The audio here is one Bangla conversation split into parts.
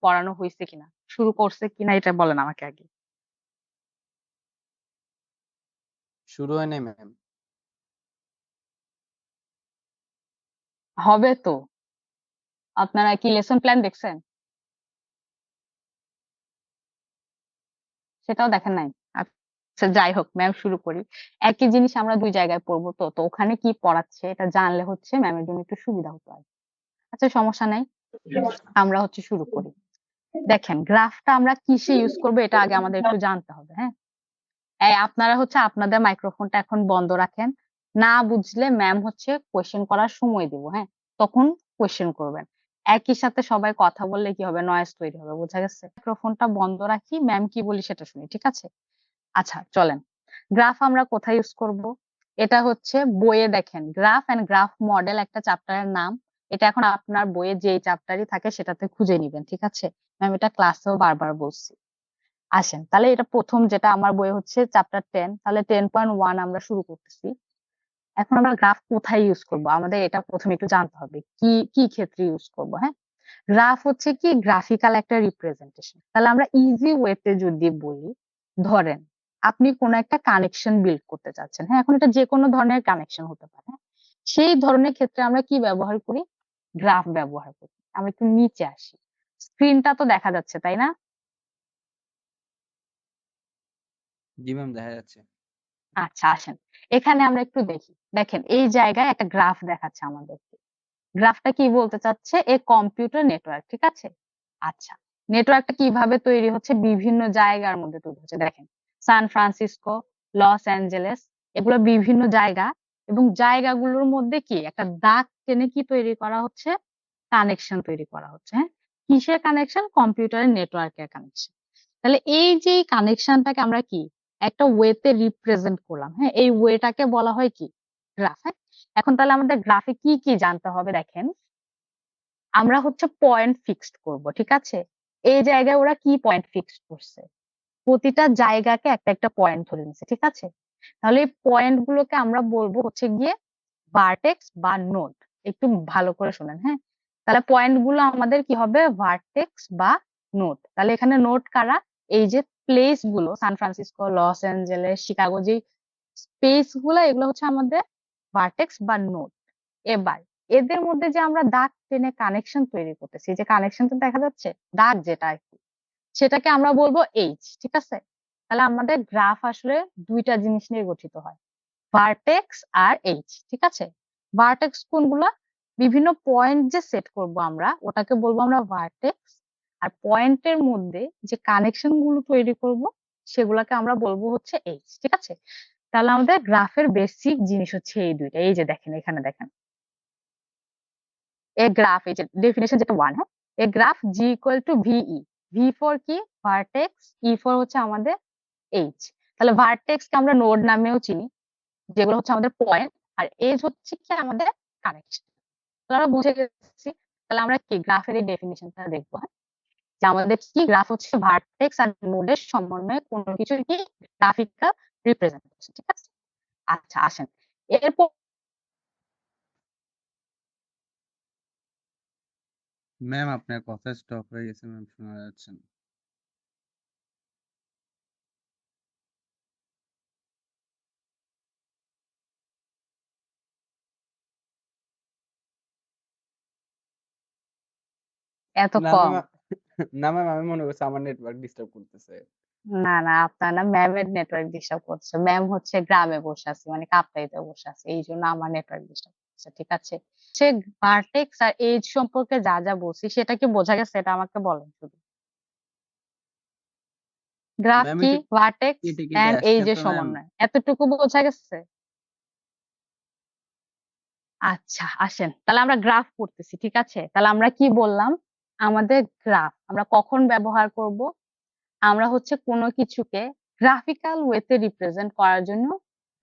পড়ানো হয়েছে কিনা, শুরু করছে কিনা এটা বলেন আমাকে আগে। শুরু হয় নাই ম্যাম। হবে তো। আপনারা কি লেসন প্ল্যান দেখছেন? সেটাও দেখেন নাই? আচ্ছা যাই হোক, ম্যাম শুরু করি। একই জিনিস আমরা দুই জায়গায় পড়বো, তো তো ওখানে কি পড়াচ্ছে এটা জানলে হচ্ছে ম্যামের জন্য একটু সুবিধা হতো আর কি। আচ্ছা সমস্যা নাই, আমরা হচ্ছে শুরু করি। দেখেন গ্রাফটা আমরা কিসে ইউজ করবো এটা আগে আমাদের একটু জানতে হবে, হ্যাঁ। এই আপনারা হচ্ছে আপনাদের মাইক্রোফোনটা এখন বন্ধ রাখেন। না বুঝলে ম্যাম হচ্ছে কোয়েশ্চেন করার সময় দিব, হ্যাঁ, তখন কোয়েশ্চেন করবেন। একই সাথে সবাই কথা বললে কি হবে, নয়েজ তৈরি হবে, বোঝা গেছে? মাইক্রোফোনটা বন্ধ রাখি, ম্যাম কি বলি সেটা শুনি, ঠিক আছে? আচ্ছা চলেন, গ্রাফ আমরা কোথায় ইউজ করব? এটা হচ্ছে বইয়ে দেখেন, গ্রাফ এন্ড গ্রাফ মডেল একটা চ্যাপ্টারের নাম। এটা এখন আপনার বইয়ে যে চ্যাপ্টারই থাকে সেটাতে খুঁজে নিবেন, ঠিক আছে? ম্যাম এটা ক্লাসেও বারবার বলছি। আসেন তাহলে এটা প্রথম যেটা আমার বই হচ্ছে চ্যাপ্টার 10, তাহলে 10.1 আমরা শুরু করতেছি। এখন আমরা গ্রাফ কোথায় ইউজ করব আমাদের এটা প্রথমে একটু জানতে হবে, কি কি ক্ষেত্রে ইউজ করব, হ্যাঁ। গ্রাফ হচ্ছে কি গ্রাফিক্যাল একটা রিপ্রেজেন্টেশন। তাহলে আমরা ইজি ওয়েতে যদি বলি, ধরেন আপনি কোন একটা কানেকশন বিল্ড করতে চাচ্ছেন, হ্যাঁ, এখন এটা যে কোনো ধরনের কানেকশন হতে পারে, হ্যাঁ? সেই ধরনের ক্ষেত্রে আমরা কি ব্যবহার করি? গ্রাফ ব্যবহার করি। আমরা একটু নিচে আসি, স্ক্রিনটা তো দেখা যাচ্ছে তাই না? জি ম্যাম, দেখা যাচ্ছে। আচ্ছা আসেন, এখানে আমরা একটু দেখি। দেখেন এই জায়গায় একটা গ্রাফ দেখাচ্ছে আমাদেরকে। গ্রাফটা কি বলতে চাচ্ছে? এ কম্পিউটার নেটওয়ার্ক, ঠিক আছে? আচ্ছা, নেটওয়ার্কটা কিভাবে তৈরি হচ্ছে? বিভিন্ন জায়গার মধ্যে তৈরি হচ্ছে। দেখেন সান ফ্রান্সিসকো, লস অ্যাঞ্জেলেস, এগুলো বিভিন্ন জায়গা, এবং জায়গাগুলোর মধ্যে কি একটা দাগ টেনে কি তৈরি করা হচ্ছে? কানেকশন তৈরি করা হচ্ছে, হ্যাঁ। কিসের কানেকশন? কম্পিউটারের নেটওয়ার্কের কানেকশন। তাহলে এই যে কানেকশনটাকে আমরা কি একটা ওয়েতে রিপ্রেজেন্ট করলাম, হ্যাঁ, এই ওয়েটাকে বলা হয় কি? গ্রাফ। এখন তাহলে আমাদের গ্রাফে কি কি জানতে হবে দেখেন। আমরা হচ্ছে পয়েন্ট ফিক্সড করব, ঠিক আছে? এই জায়গায় ওরা কি পয়েন্ট ফিক্সড করছে? প্রতিটা জায়গাকে একটা একটা পয়েন্ট ধরে নিছে, ঠিক আছে? তাহলে এই পয়েন্ট গুলোকে আমরা বলবো হচ্ছে গিয়ে ভার্টেক্স বা নোড। একটু ভালো করে শোনেন, হ্যাঁ। তাহলে পয়েন্ট গুলো আমাদের কি হবে? ভার্টেক্স বা নোড। তাহলে এখানে নোড কারা? এই যে প্লেস গুলো, San Francisco, Los Angeles, Chicago, যে স্পেস গুলো, এগুলো হচ্ছে আমাদের ভার্টেক্স বা নোড। এবার এদের মধ্যে যে আমরা দাগ টেনে কানেকশন তৈরি করতেছি, যে কানেকশনটা দেখা যাচ্ছে, দাগ যেটা আর কি, সেটাকে আমরা বলবো এইচ, ঠিক আছে? তাহলে আমাদের গ্রাফ আসলে দুইটা জিনিস নিয়ে গঠিত হয়, ভার্টেক্স আর এইচ, ঠিক আছে? ভার্টেক্স কোনগুলো? বিভিন্ন পয়েন্ট যে সেট করব আমরা, ওটাকে বলবো আমরা ভার্টেক্স। আর পয়েন্টের মধ্যে যে কানেকশন গুলো তৈরি করব, সেগুলোকে আমরা বলবো হচ্ছে এইচ, ঠিক আছে? তাহলে আমাদের গ্রাফের বেসিক জিনিস হচ্ছে এই দুইটা। এই যে দেখেন, এখানে দেখেন, এ গ্রাফ, এই যে ডেফিনেশন যেটা 1, হ্যাঁ, এ graph G equal to ভিই। V for কি? ভার্টেক্স, ই ফর হচ্ছে আমাদের এইচ। তাহলে ভার্টেক্স কে আমরা নোড নামেও চিনি, যেগুলো হচ্ছে আমাদের পয়েন্ট, আর এজ হচ্ছে কি আমাদের কানেকশন। তাহলে আমরা বুঝে গেছি। তাহলে আমরা কি গ্রাফের এই ডেফিনেশনটা দেখবো, হ্যাঁ? যে আমাদের কি গ্রাফ হচ্ছে ভার্টেক্স আর নোডের সমন্বয়ে কোনো কিছুর কি গ্রাফিক্যাল রিপ্রেজেন্টেশন, ঠিক আছে? আচ্ছা আসেন এরপর। ম্যাম আপনার কথা স্টপ হয়ে গেছে ম্যাম, শোনা যাচ্ছে না। এত না কম? ম্যাম, না ম্যাম, আমি মনে করছি আমার নেটওয়ার্ক ডিস্টার্ব করতেছে। না না, আপনার না ম্যামের নেটওয়ার্ক ডিস্টার্ব করছে। ম্যাম হচ্ছে গ্রামে বসে আছে, মানে কাপ্তাইতে বসে আছে, এই জন্য আমার নেটওয়ার্ক ডিস্টার্ব করছে, ঠিক আছে? সে ভার্টেক্স আর এজ সম্পর্কে যা যা বলছি সেটা কি বোঝা গেছে? এটা আমাকে বলেন শুধু। গ্রাফ ম্যাম কি? একটু ভার্টেক্স কেটে কেটে এন্ড আসছে এজ এর তো ম্যাম। সমন্বয়, এতটুকু বোঝা গেছে? আচ্ছা আসেন তাহলে আমরা গ্রাফ করতেছি, ঠিক আছে? তাহলে আমরা কি বললাম? আমাদের গ্রাফ আমরা কখন ব্যবহার করব? আমরা হচ্ছে কোনো কিছুকে গ্রাফিক্যাল ওয়েতে রিপ্রেজেন্ট করার জন্য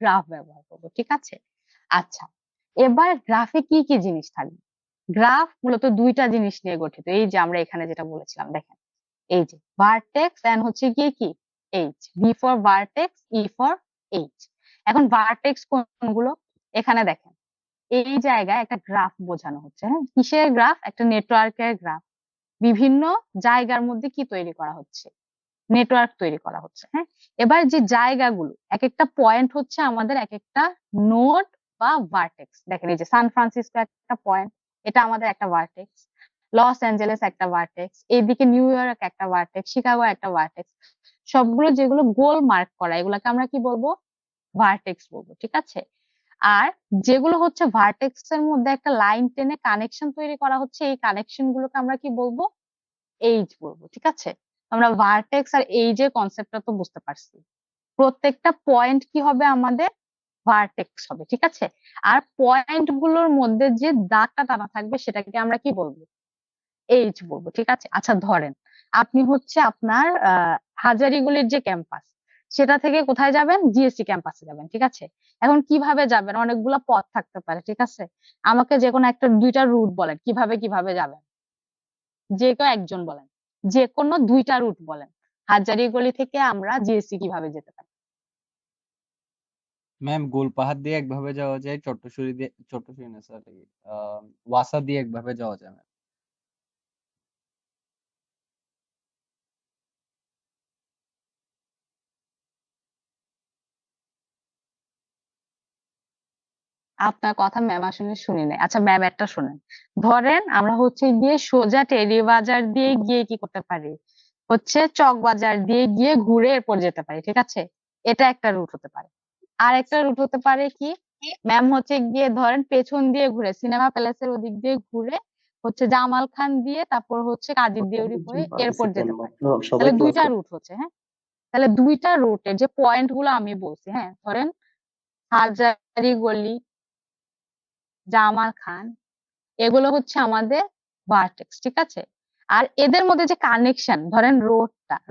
গ্রাফ ব্যবহার করব, ঠিক আছে? আচ্ছা, এবার গ্রাফে কি কি জিনিস থাকবে? গ্রাফ মূলত দুইটা জিনিস নিয়ে গঠিত, এই যে আমরা এখানে যেটা বলেছিলাম দেখেন, এই যে ভার্টেক্স এন্ড হচ্ছে গিয়ে কি H. V for vertex, E for H. এখন ভার্টেক্স কোনগুলো? এখানে দেখেন এই জায়গায় একটা গ্রাফ বোঝানো হচ্ছে, হ্যাঁ, কিসের গ্রাফ? একটা নেটওয়ার্কের গ্রাফ। বিভিন্ন জায়গার মধ্যে কি তৈরি করা হচ্ছে, নেটওয়ার্ক তৈরি করা হচ্ছে। হ্যাঁ, এবার যে জায়গাগুলো, এক একটা পয়েন্ট হচ্ছে আমাদের এক একটা নোড বা ভার্টেক্স। দেখেন এই যে সান ফ্রান্সিসকো একটা পয়েন্ট, এটা আমাদের একটা ভার্টেক্স। লস অ্যাঞ্জেলেস একটা ভার্টেক্স, এইদিকে নিউ ইয়র্ক একটা ভার্টেক্স, শিকাগো একটা ভার্টেক্স। সবগুলো যেগুলো গোল মার্ক করা, এগুলাকে আমরা কি বলবো? ভার্টেক্স বলবো, ঠিক আছে। আর যেগুলো হচ্ছে ভার্টেক্স এর মধ্যে একটা লাইন টেনে কানেকশন তৈরি করা হচ্ছে, এই কানেকশন গুলোকে আমরা কি বলবো? এইজ বলবো, ঠিক আছে। আমরা ভার্টেক্স আর এইজের কনসেপ্টটা তো বুঝতে পারছি। প্রত্যেকটা পয়েন্ট কি হবে? আমাদের ভার্টেক্স হবে, ঠিক আছে। আর পয়েন্ট গুলোর মধ্যে যে দাগটা টানা থাকবে সেটাকে আমরা কি বলবো? এইজ বলবো, ঠিক আছে। আচ্ছা ধরেন আপনি হচ্ছে আপনার হাজারীগুলির যে ক্যাম্পাস, সেটা থেকে কোথায় যাবেন? জিএসসি ক্যাম্পাসে যাবেন, ঠিক আছে। এখন কিভাবে যাবেন? অনেকগুলো পথ থাকতে পারে, ঠিক আছে। আমাকে যে কোনো একটা দুইটা রুট বলেন, কিভাবে কিভাবে যাবেন? যে কেউ একজন বলেন, যে কোনো দুইটা রুট বলেন। হাজারীগলি থেকে আমরা জিএসসি কিভাবে যেতে পারি? ম্যাম গোলপাহাড় দিয়ে একভাবে যাওয়া যায়, চট্টশুরি না সরি, ওয়াসা দিয়ে একভাবে যাওয়া যায় ম্যাম। আপনার কথা ম্যাম আসলে শুনি নাই। আচ্ছা ম্যাম একটা শুনেন। ধরেন আমরা হচ্ছে গিয়ে সোজা টেরি বাজার দিয়ে গিয়ে কি করতে পারি? হচ্ছে চক বাজার দিয়ে গিয়ে ঘুরে এরপর যেতে পারি, ঠিক আছে। এটা একটা রুট হতে পারে। আর একটা রুট হতে পারে কি? ম্যাম হচ্ছে গিয়ে ধরেন পেছন দিয়ে ঘুরে সিনেমা প্যালেসের ওদিক দিয়ে ঘুরে হচ্ছে জামাল খান দিয়ে তারপর হচ্ছে কাজী দেউরি হয়ে এরপর যেতে পারে। সবাই তাহলে ক্লাস দুইটা রুট হচ্ছে, হ্যাঁ। তাহলে দুইটা রুটের যে পয়েন্ট গুলো আমি বলছি, হ্যাঁ, ধরেন হাজারি গলি, জামাল খান, এগুলো হচ্ছে আমাদের ভার্টেক্স, ঠিক আছে। আর এদের মধ্যে যে কানেকশন, ধরেন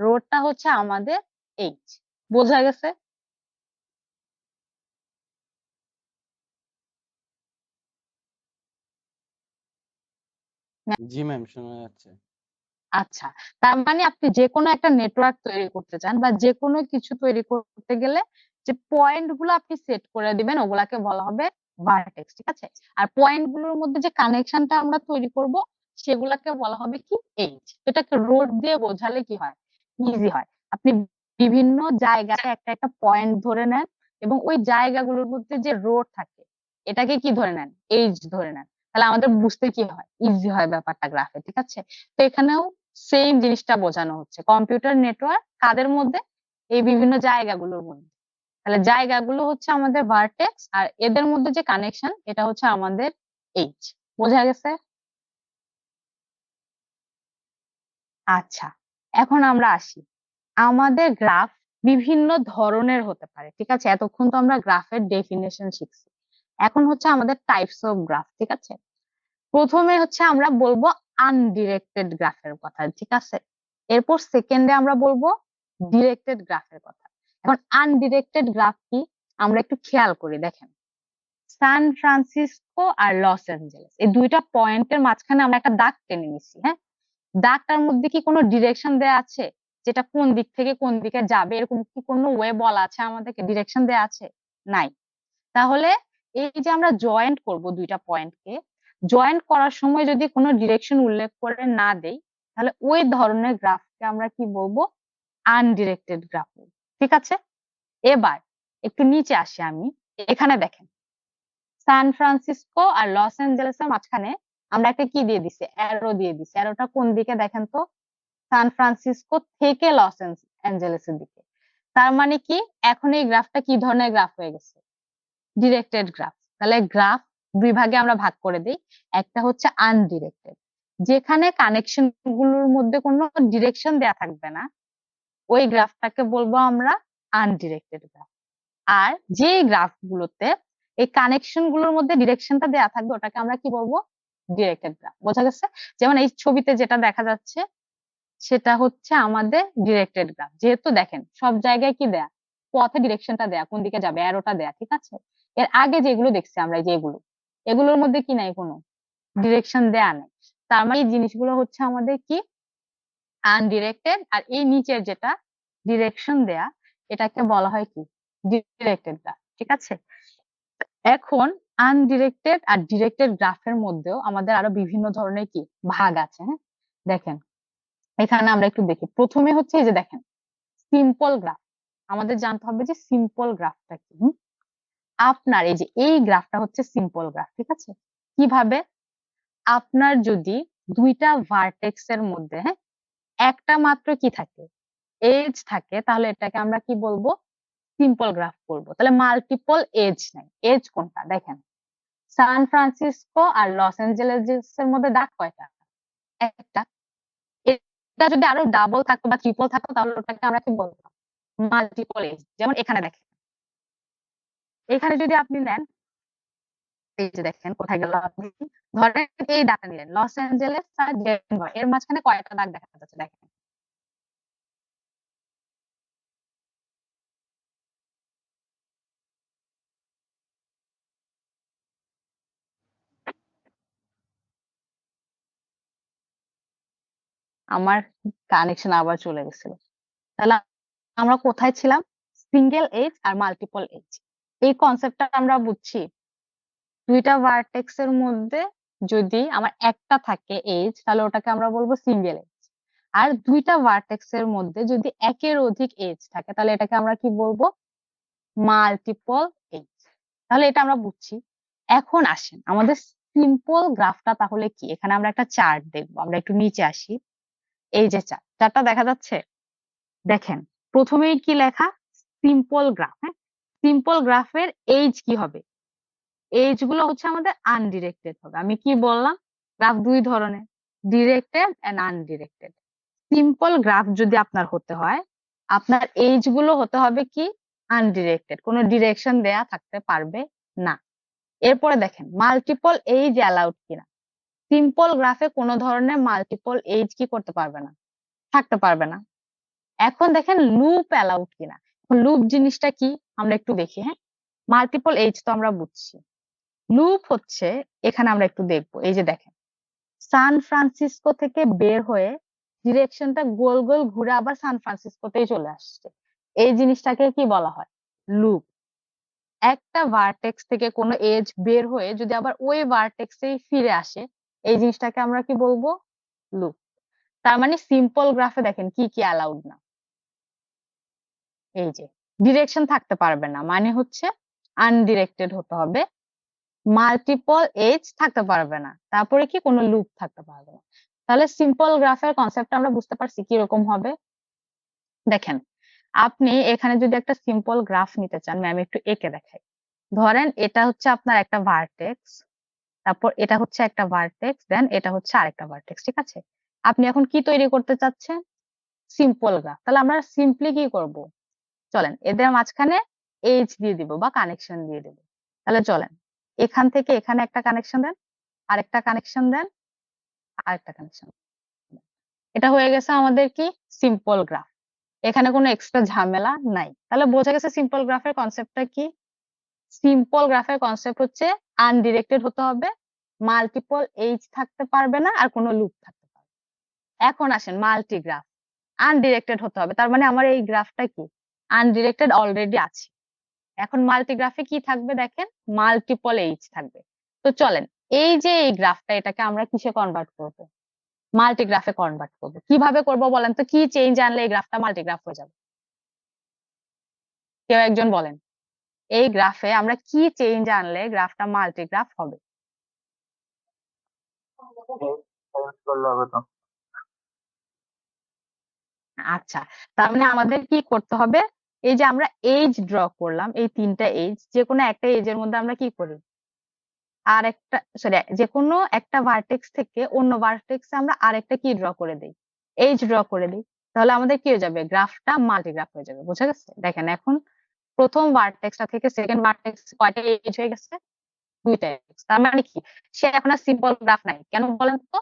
রোডটা হচ্ছে আমাদের এইচ। বোঝা গেছে? জি ম্যাম, শোনা যাচ্ছে। আচ্ছা, তার মানে আপনি যে কোনো একটা নেটওয়ার্ক তৈরি করতে চান বা যে কোনো কিছু তৈরি করতে গেলে যে পয়েন্ট গুলো আপনি সেট করে দিবেন ওগুলাকে বলা হবে ভার্টেক্স, ঠিক আছে। আর পয়েন্ট গুলোর মধ্যে যে কানেকশনটা আমরা তৈরি করব সেগুলাকে বলা হবে কি? এইচ। এটাকে রোড দিয়ে বোঝালে কি হয়? ইজি হয়। আপনি বিভিন্ন জায়গায় একটা একটা পয়েন্ট ধরে নেন এবং ওই জায়গাগুলোর মধ্যে যে রোড থাকে এটাকে কি ধরে নেন? এইচ ধরে নেন। তাহলে আমাদের বুঝতে কি হয়? ইজি হয় ব্যাপারটা গ্রাফে, ঠিক আছে। তো এখানেও সেম জিনিসটা বোঝানো হচ্ছে, কম্পিউটার নেটওয়ার্ক কাদের মধ্যে? এই বিভিন্ন জায়গাগুলোর মধ্যে। তাহলে জায়গাগুলো হচ্ছে আমাদের ভার্টেক্স আর এদের মধ্যে যে কানেকশন এটা হচ্ছে আমাদের এইচ। বোঝা গেছে? আচ্ছা, এখন আমরা আসি। আমাদের গ্রাফ বিভিন্ন ধরনের হতে পারে, ঠিক আছে। এতক্ষণ তো আমরা গ্রাফের ডেফিনেশন শিখছি। এখন হচ্ছে আমাদের টাইপস অফ গ্রাফ, ঠিক আছে। প্রথমে হচ্ছে আমরা বলবো আনডিরেক্টেড গ্রাফের কথা, ঠিক আছে। এরপর সেকেন্ডে আমরা বলবো ডিরেক্টেড গ্রাফের কথা। এখন আনডিরেক্টেড গ্রাফ কি? আমরা একটু খেয়াল করি, দেখেন সান ফ্রান্সিসকো আর লস অ্যাঞ্জেলেস এই দুইটা পয়েন্টের মাঝখানে আমরা একটা দাগ টেনে নিচ্ছি, হ্যাঁ। দাগটার মধ্যে কি কোনো ডিরেকশন দেয়া আছে? যেটা কোন দিক থেকে কোন দিকে যাবে এরকম কি কোনো ওয়ে বলা আছে? আমাদেরকে ডিরেকশন দেয়া আছে? নাই। তাহলে এই যে আমরা জয়েন্ট করব দুইটা পয়েন্টকে, জয়েন্ট করার সময় যদি কোনো ডিরেকশন উল্লেখ করে না দেই তাহলে ওই ধরনের গ্রাফকে আমরা কি বলবো? আনডিরেক্টেড গ্রাফ। ঠিক আছে। এবার একটু নিচে আসি আমি। এখানে দেখেন সান ফ্রান্সিসকো আর লস অ্যাঞ্জেলেসের মাঝখানে আমরা একটা কি দিয়ে দিছি? অ্যারো দিয়ে দিছি। অ্যারোটা কোন দিকে দেখেন তো? সান ফ্রান্সিসকো থেকে লস অ্যাঞ্জেলেসের দিকে। তার মানে কি এখন এই গ্রাফটা কি ধরনের গ্রাফ হয়ে গেছে? Directed graph. তাহলে গ্রাফ দুই ভাগে আমরা ভাগ করে দিই। একটা হচ্ছে আনডিরেক্টেড, যেখানে কানেকশন গুলোর মধ্যে কোনো ডিরেকশন দেয়া থাকবে না, ওই গ্রাফটাকে বলবো আমরা আনডিরেক্টেড গ্রাফ। আর যে গ্রাফ গুলোতে এই কানেকশন গুলোর মধ্যে ডিরেকশনটা দেয়া থাকবে ওটাকে আমরা কি বলবো? Directed graph. বোঝা গেছে? যেমন এই ছবিতে যেটা দেখা যাচ্ছে সেটা হচ্ছে আমাদের ডিরেক্টেড গ্রাফ। যেহেতু দেখেন সব জায়গায় কি দেয়া? পথে ডিরেকশনটা দেয়া, কোন দিকে যাবে অ্যারোটা দেয়া, ঠিক আছে। এর আগে যেগুলো দেখছি আমরা, যেগুলো এগুলোর মধ্যে কি নাই? কোনো ডিরেকশন দেয়া নাই। তার মানে এই জিনিসগুলো হচ্ছে আমাদের কি? আনডিরেক্টেড। আর এই নিচের যেটা ডিরেকশন দেয়া এটাকে বলা হয় কি? ডিরেক্টেড গ্রাফ, ঠিক আছে। এখন আনডিরেক্টেড আর ডিরেক্টেড গ্রাফের মধ্যেও আমাদের আরো বিভিন্ন ধরনের কি ভাগ আছে, হ্যাঁ। দেখেন এখানে আমরা একটু দেখি, প্রথমে হচ্ছে এই যে দেখেন সিম্পল গ্রাফ। আমাদের জানতে হবে যে সিম্পল গ্রাফটা কি। আপনার এই যে এই গ্রাফটা হচ্ছে সিম্পল গ্রাফ, ঠিক আছে? কিভাবে? আপনার যদি দুইটা ভার্টেক্স এর মধ্যে, হ্যাঁ, একটা মাত্র কি থাকে, এজ থাকে, তাহলে এটাকে আমরা কি বলবো? সিম্পল গ্রাফ বলবো। তাহলে মাল্টিপল এজ নাই, এজ কোনটা দেখেন, সান ফ্রান্সিসকো আর লস এঞ্জেলেস এর মধ্যে দাগ কয়টা? একটা। এটা যদি আরো ডাবল থাকতো বা ট্রিপল থাকতো তাহলে ওটাকে আমরা কি বলতাম? Multiple edge. যেমন এখানে দেখেন, এখানে যদি আপনি নেন, এই যে দেখেন কোথায় গেল আপনি, ধরেন এই দাগটা নিলেন, লস এঞ্জেলেস আর ডেনভার, এর মাঝখানে কয়টা দাগ দেখা যাচ্ছে দেখেন। আমার কানেকশন আবার চলে গেছিল। তাহলে আমরা কোথায় ছিলাম? সিঙ্গেল এজ আর মাল্টিপল এজ, এই কনসেপ্টটা আমরা বুঝছি। দুইটা ভার্টেক্স এর মধ্যে যদি আমার একটা থাকে এজ, তাহলে ওটাকে আমরা বলবো সিঙ্গেল এজ। আর দুইটা ভার্টেক্স এর মধ্যে যদি একের অধিক এজ থাকে, তাহলে এটাকে আমরা কি বলবো? Multiple edge. তাহলে এটা আমরা বুঝছি। এখন আসেন আমাদের সিম্পল গ্রাফটা তাহলে কি। এখানে আমরা একটা চার্ট দেখবো, আমরা একটু নিচে আসি। এই যে চার্টটা দেখা যাচ্ছে, দেখেন প্রথমেই কি লেখা? Simple graph. হ্যাঁ, সিম্পল গ্রাফের এজ কি হবে? এজ গুলো হচ্ছে আমাদের আনডিরেক্টেড হবে। আমি কি বললাম? গ্রাফ দুই ধরনের, ডিরেক্টেড এন্ড আনডিরেক্টেড। সিম্পল গ্রাফ যদি আপনার হতে হয়, আপনার এজ গুলো হতে হবে কি? আনডিরেক্টেড, কোনো ডিরেকশন দেয়া থাকতে পারবে না। এরপরে দেখেন মাল্টিপল এজ অ্যালাউড কিনা। সিম্পল গ্রাফে কোনো ধরনের মাল্টিপল এজ কি করতে পারবে না, থাকতে পারবে না। এখন দেখেন লুপ অ্যালাউড কিনা। লুপ জিনিসটা কি আমরা একটু দেখি। হ্যাঁ, মাল্টিপল এজ তো আমরা বুঝছি, লুপ হচ্ছে, এখানে আমরা একটু দেখবো। এই যে দেখেন, সান ফ্রান্সিসকো থেকে বের হয়ে ডিরেকশনটা গোল গোল ঘুরে আবার সান ফ্রান্সিসকোতেই চলে আসছে, এই জিনিসটাকে কি বলা হয়? লুপ। একটা ভার্টেক্স থেকে কোনো এজ বের হয়ে যদি আবার ওই ভার্টেক্সেই ফিরে আসে, এই জিনিসটাকে আমরা কি বলবো? লুপ। তার মানে সিম্পল গ্রাফে দেখেন কি কি অ্যালাউড না। এই যে ডিরেকশন থাকতে পারবে না, মানে হচ্ছে আনডিরেক্টেড হতে হবে। মাল্টিপল এজ থাকতে পারবে না, তারপরে কি কোনো লুপ থাকতে পারবে না। তাহলে সিম্পল গ্রাফের কনসেপ্ট আমরা বুঝতে পারছি কিরকম হবে। দেখেন, আপনি এখানে যদি একটা সিম্পল গ্রাফ নিতে চান, আমি একটু এঁকে দেখাই। ধরেন এটা হচ্ছে আপনার একটা ভার্টেক্স, তারপর এটা হচ্ছে একটা ভার্টেক্স, দেন এটা হচ্ছে আরেকটা ভার্টেক্স, ঠিক আছে? আপনি এখন কি তৈরি করতে চাচ্ছেন? Simple graph. তাহলে আমরা সিম্পলি কি করব? চলেন এদের মাঝখানে এজ দিয়ে দিব বা কানেকশন দিয়ে দিব। তাহলে চলেন এখান থেকে এখানে একটা কানেকশন দেন, আরেকটা কানেকশন দেন, আরেকটা কানেকশন। এটা হয়ে গেছে আমাদের কি? Simple graph. এখানে কোনো এক্সট্রা ঝামেলা নাই। তাহলে বোঝা গেছে সিম্পল গ্রাফের কনসেপ্টটা কি। সিম্পল গ্রাফের কনসেপ্ট হচ্ছে আনডিরেক্টেড হতে হবে, মাল্টিপল এজ থাকতে পারবে না, আর কোনো লুপ থাকতে পারবে। এখন আসেন মাল্টিগ্রাফ, আনডিরেক্টেড হতে হবে। তার মানে আমার এই গ্রাফটা কি? আনডিরেক্টেড অলরেডি আছে। এখন মাল্টিগ্রাফে কি থাকবে দেখেন, মাল্টিপল এইচ থাকবে। তো চলেন এই যে এই গ্রাফটা, এটাকে আমরা কিসে কনভার্ট করব? মাল্টিগ্রাফে কনভার্ট করব। কিভাবে করব বলেন তো? কি চেঞ্জ আনলে এই গ্রাফটা মাল্টিগ্রাফ হয়ে যাবে? কেউ একজন বলেন, এই গ্রাফে আমরা কি চেঞ্জ আনলে গ্রাফটা মাল্টিগ্রাফ হবে? করলে হবে তো। আচ্ছা, তার মানে আমাদের কি করতে হবে? এই যে আমরা এজ ড্র করলাম, এই তিনটা এজ, যে কোনো একটা এজের মধ্যে আমরা কি করি? আর একটা, সরি, যে কোনো একটা ভার্টেক্স থেকে অন্য ভার্টেক্সে আমরা আরেকটা কি ড্র করে দিই? এজ ড্র করে দিই। তাহলে আমাদের কি হয়ে যাবে? গ্রাফটা মাল্টিগ্রাফ হয়ে যাবে। বোঝা গেছে? দেখেন এখন প্রথম ভার্টেক্সটা থেকে সেকেন্ড ভার্টেক্স কয়টা এজ হয়ে গেছে? দুইটা এজ। তার মানে কি, সে এখন আর সিম্পল গ্রাফ নাই। কেন বলেন তো?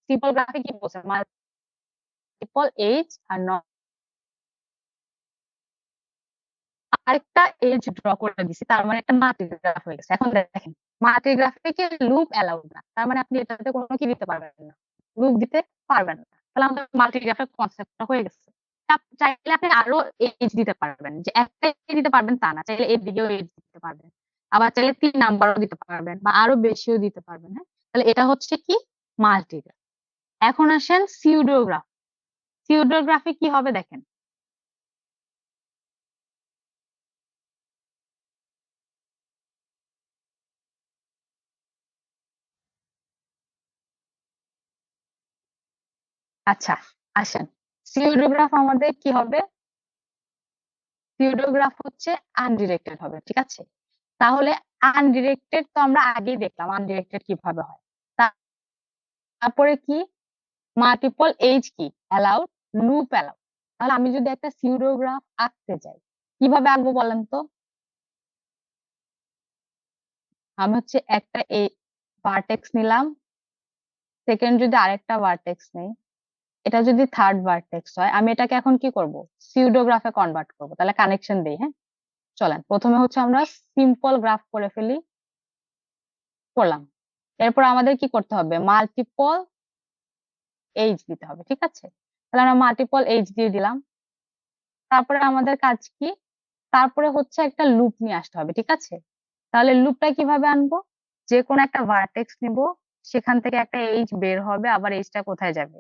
সিম্পল গ্রাফে কি বলছে? মাল্টিপল এজ আর আরেকটা এজ ড্র করে দিছি, তার মানে একটা মাল্টিগ্রাফ হয়ে গেছে। এখন দেখেন মাল্টিগ্রাফে কি লুপ অ্যালাউড না, তার মানে আপনি এটাতে কোনো কি দিতে পারবেন না, লুপ দিতে পারবেন না। তাহলে আমাদের মাল্টিগ্রাফের কনসেপ্টটা হয়ে গেছে। চাইলে আপনি আরো এজ দিতে পারবেন, যে একটা এজ দিতে পারবেন তা না, চাইলে এর দিকেও এজ দিতে পারবেন, আবার চাইলে 3 নাম্বারও দিতে পারবেন বা আরো বেশিও দিতে পারবেন। হ্যাঁ, তাহলে এটা হচ্ছে কি? মাল্টিগ্রাফ। এখন আসেন সিউডোগ্রাফ। সিউডোগ্রাফে কি হবে দেখেন, আচ্ছা আসেন, সিউডোগ্রাফ আমাদের কি হবে, সিউডোগ্রাফ হচ্ছে আনডিরেক্টেড হবে, ঠিক আছে। তাহলে আনডিরেক্টেড তো আমরা আগেই দেখলাম আনডিরেক্টেড কিভাবে হয়। তারপরে কি, মাল্টিপল এজ কি অ্যালাউড, লুপ অ্যালাউড। তাহলে আমি যদি একটা সিউডোগ্রাফ আঁকতে চাই, কিভাবে আঁকবো বলেন তো? আমি হচ্ছে একটা এই ভার্টেক্স নিলাম, সেকেন্ড যদি আরেকটা ভার্টেক্স নেই, এটা যদি থার্ড ভার্টেক্স হয়, আমি এটাকে এখন কি করব, সিউডোগ্রাফে কনভার্ট করব। তাহলে কানেকশন দেই, হ্যাঁ চলেন প্রথমে হচ্ছে আমরা সিম্পল গ্রাফ করে ফেলি, করলাম। এরপর আমাদের কি করতে হবে, মাল্টিপল এইচ দিতে হবে, ঠিক আছে। তাহলে আমরা মাল্টিপল এইচ দিয়ে দিলাম। তারপরে আমাদের কাজ কি, তারপরে হচ্ছে একটা লুপ নিয়ে আসতে হবে, ঠিক আছে। তাহলে লুপটা কিভাবে আনবো, যে কোনো একটা ভার্টেক্স নিব, সেখান থেকে একটা এইচ বের হবে, আবার এইচটা কোথায় যাবে,